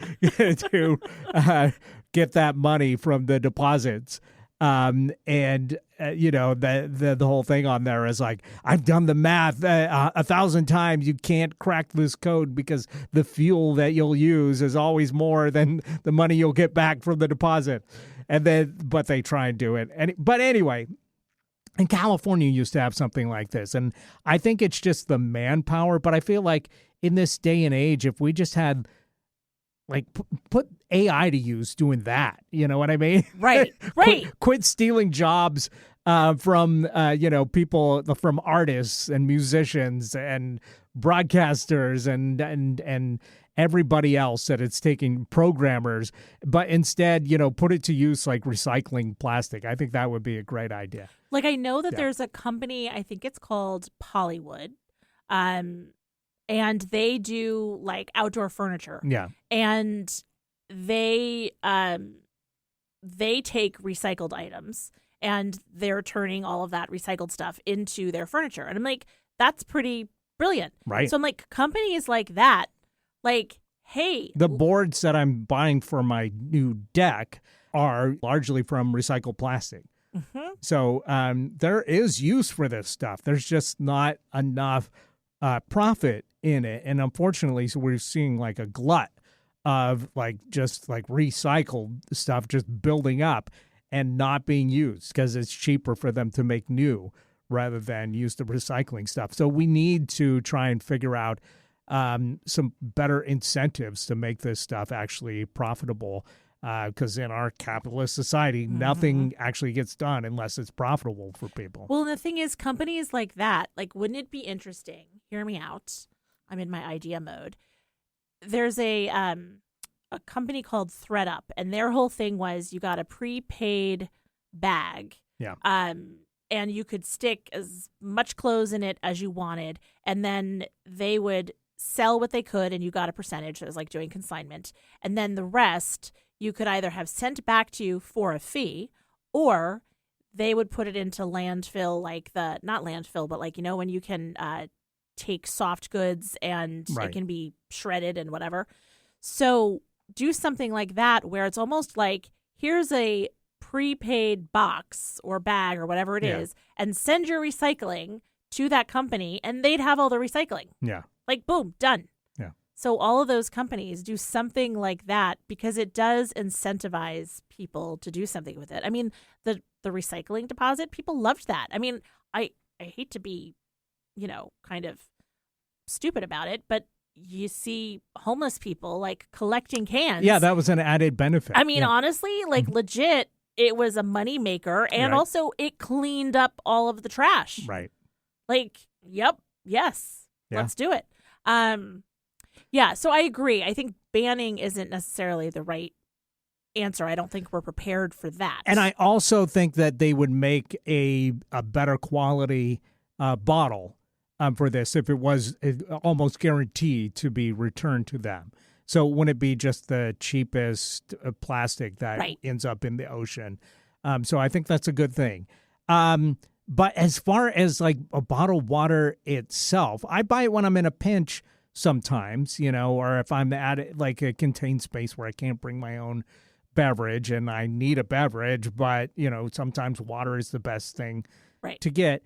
get that money from the deposits. You know, the whole thing on there is like, I've done the math 1,000 times. You can't crack this code because the fuel that you'll use is always more than the money you'll get back from the deposit. But they try and do it. But anyway, and California used to have something like this. And I think it's just the manpower. But I feel like in this day and age, if we just had like put AI to use doing that, you know what I mean? Right, right. Quit stealing jobs from you know, people, from artists and musicians and broadcasters and everybody else that it's taking, programmers, but instead, you know, put it to use like recycling plastic. I think that would be a great idea. Like I know that there's a company, I think it's called Pollywood, and they do like outdoor furniture. Yeah. And they take recycled items and they're turning all of that recycled stuff into their furniture. And I'm like, that's pretty brilliant. Right. So I'm like, companies like that, like, hey. The boards that I'm buying for my new deck are largely from recycled plastic. Mm-hmm. So there is use for this stuff. There's just not enough profit in it, and unfortunately, so we're seeing like a glut of like just like recycled stuff just building up and not being used because it's cheaper for them to make new rather than use the recycling stuff. So we need to try and figure out some better incentives to make this stuff actually profitable. Because in our capitalist society, nothing actually gets done unless it's profitable for people. Well, and the thing is, companies like that, like, wouldn't it be interesting? Hear me out. I'm in my idea mode. There's a company called ThreadUp, and their whole thing was you got a prepaid bag. Yeah. and you could stick as much clothes in it as you wanted, and then they would sell what they could, and you got a percentage. It was like doing consignment. And then the rest you could either have sent back to you for a fee, or they would put it into landfill, like not landfill, but like, when you can take soft goods and Right. it can be shredded and whatever. So do something like that where it's almost like, here's a prepaid box or bag or whatever it is, and send your recycling to that company, and they'd have all the recycling. Yeah. Like, boom, done. Yeah. So all of those companies do something like that because it does incentivize people to do something with it. I mean, the recycling deposit, people loved that. I mean, I hate to be, kind of stupid about it, but you see homeless people like collecting cans. Yeah, that was an added benefit. I mean, honestly, like legit, it was a money maker, and Right. also it cleaned up all of the trash. Right. Like, yep, yes, Yeah. let's do it. Yeah, so I agree. I think banning isn't necessarily the right answer. I don't think we're prepared for that. And I also think that they would make a better quality bottle for this if it was almost guaranteed to be returned to them. So wouldn't it be just the cheapest plastic that Right. ends up in the ocean? So I think that's a good thing. But as far as like a bottled water itself, I buy it when I'm in a pinch sometimes, or if I'm at like a contained space where I can't bring my own beverage and I need a beverage, but sometimes water is the best thing Right. to get.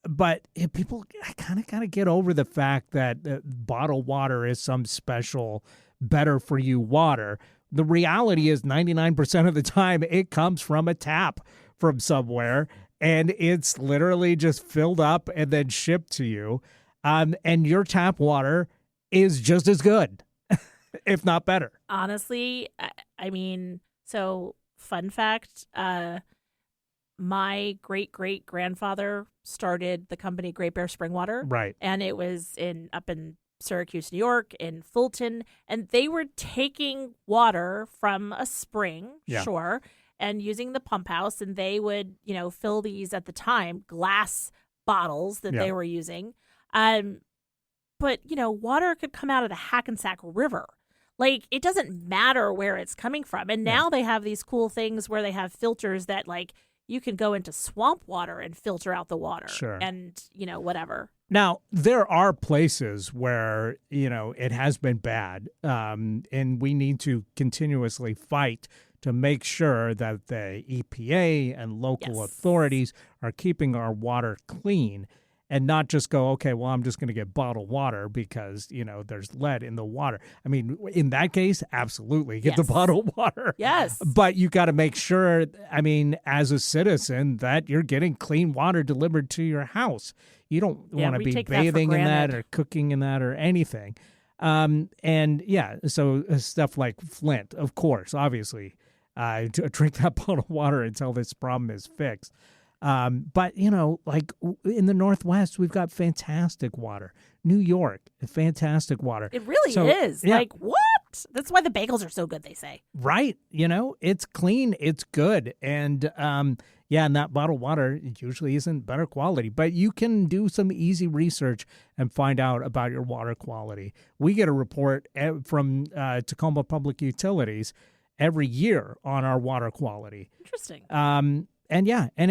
But people kind of got to get over the fact that bottled water is some special, better for you water. The reality is 99% of the time it comes from a tap from somewhere, and it's literally just filled up and then shipped to you. And your tap water is just as good, if not better. Honestly, I mean, so fun fact, my great-great-grandfather started the company Great Bear Spring Water. Right. And it was up in Syracuse, New York, in Fulton, and they were taking water from a spring, Yeah. sure, and using the pump house, and they would, fill these at the time glass bottles that Yeah. they were using. But water could come out of the Hackensack River. Like, it doesn't matter where it's coming from. And now they have these cool things where they have filters that, like, you can go into swamp water and filter out the water. Sure. And, whatever. Now, there are places where, it has been bad, and we need to continuously fight to make sure that the EPA and local Yes. authorities are keeping our water clean and not just go, okay, well, I'm just going to get bottled water because, there's lead in the water. I mean, in that case, absolutely, get the Yes. bottled water. Yes. But you got to make sure, I mean, as a citizen, that you're getting clean water delivered to your house. You don't Yeah, want to we be take that for bathing in that granted. or cooking in that or anything. And yeah, so stuff like Flint, of course, obviously, drink that bottled water until this problem is fixed. But, like in the Northwest, we've got fantastic water. New York, fantastic water. It really So, is. yeah. Like, what? That's why the bagels are so good, they say. Right. It's clean. It's good. And, and that bottled water usually isn't better quality. But you can do some easy research and find out about your water quality. We get a report from Tacoma Public Utilities every year on our water quality. Interesting. And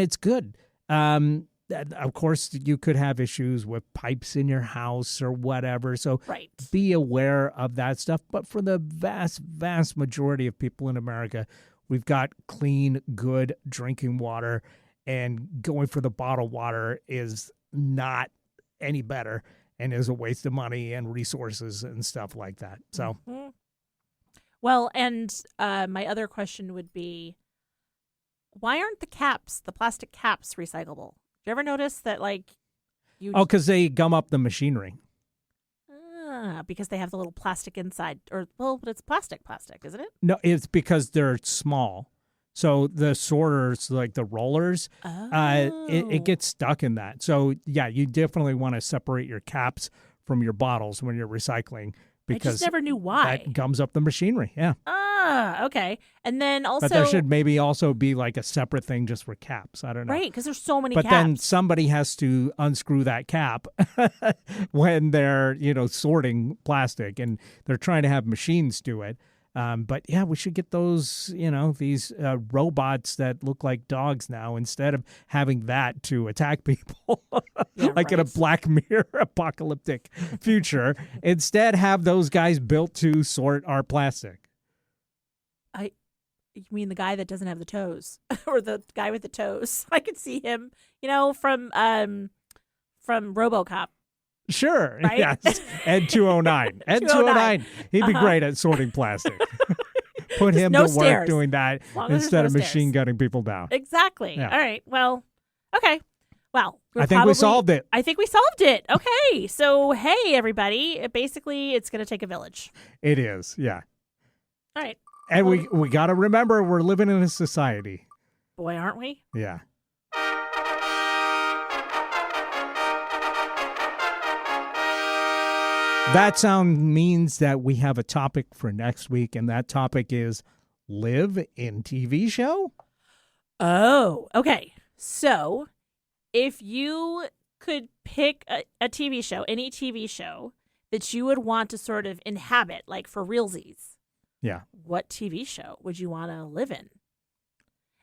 it's good. Of course, you could have issues with pipes in your house or whatever. So Right. be aware of that stuff. But for the vast, vast majority of people in America, we've got clean, good drinking water. And going for the bottled water is not any better and is a waste of money and resources and stuff like that. So, Mhm. Well, and my other question would be, why aren't the plastic caps, recyclable? Do you ever notice that, like, because they gum up the machinery. Because they have the little plastic inside, but it's plastic, isn't it? No, it's because they're small. So the sorters, like the rollers, it gets stuck in that. So, yeah, you definitely want to separate your caps from your bottles when you're recycling I because just never knew why. that gums up the machinery. Yeah. Okay. And then also, But there should maybe also be like a separate thing just for caps. I don't know. right, because there's so many But caps. then somebody has to unscrew that cap when they're, sorting plastic, and they're trying to have machines do it. But yeah, we should get those, these robots that look like dogs now, instead of having that to attack people like in a Black Mirror apocalyptic future. Instead, have those guys built to sort our plastic. You mean the guy that doesn't have the toes, or the guy with the toes? I could see him, from RoboCop. Sure. Right? Yes. Ed 209. Ed 209. He'd be great at sorting plastic. Put him no to work stairs. doing that Long as instead there's of no machine stairs. gunning people down. Exactly. Yeah. All right. Well, okay. Well, I think we solved it. I think we solved it. Okay. So, hey, everybody. Basically, it's going to take a village. It is. Yeah. All right. And we got to remember we're living in a society. Boy, aren't we? Yeah. That sound means that we have a topic for next week, and that topic is live in TV show? Oh, okay. So, if you could pick a TV show, any TV show that you would want to sort of inhabit, like for realsies, Yeah. what TV show would you want to live in?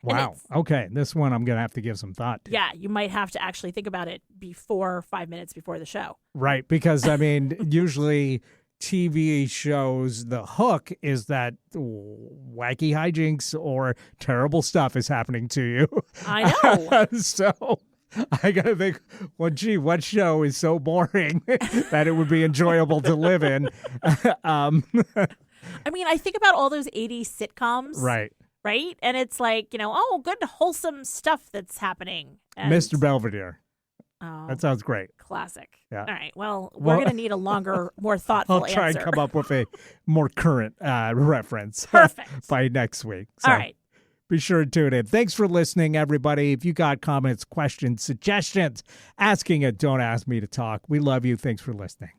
Wow. Okay. This one I'm going to have to give some thought to. Yeah, you might have to actually think about it before 5 minutes before the show. Right. Because, usually TV shows, the hook is that wacky hijinks or terrible stuff is happening to you. I know. So I got to think, well, gee, what show is so boring that it would be enjoyable to live in? I think about all those 80s sitcoms. Right. Right? And it's like, good, wholesome stuff that's happening. And, Mr. Belvedere. Oh, That sounds great. classic. Yeah. All right. Well, we're going to need a longer, more thoughtful I'll try answer. and come up with a more current reference Perfect. by next week. So All right. be sure to tune in. Thanks for listening, everybody. If you got comments, questions, suggestions, asking it, don't ask me to talk. We love you. Thanks for listening.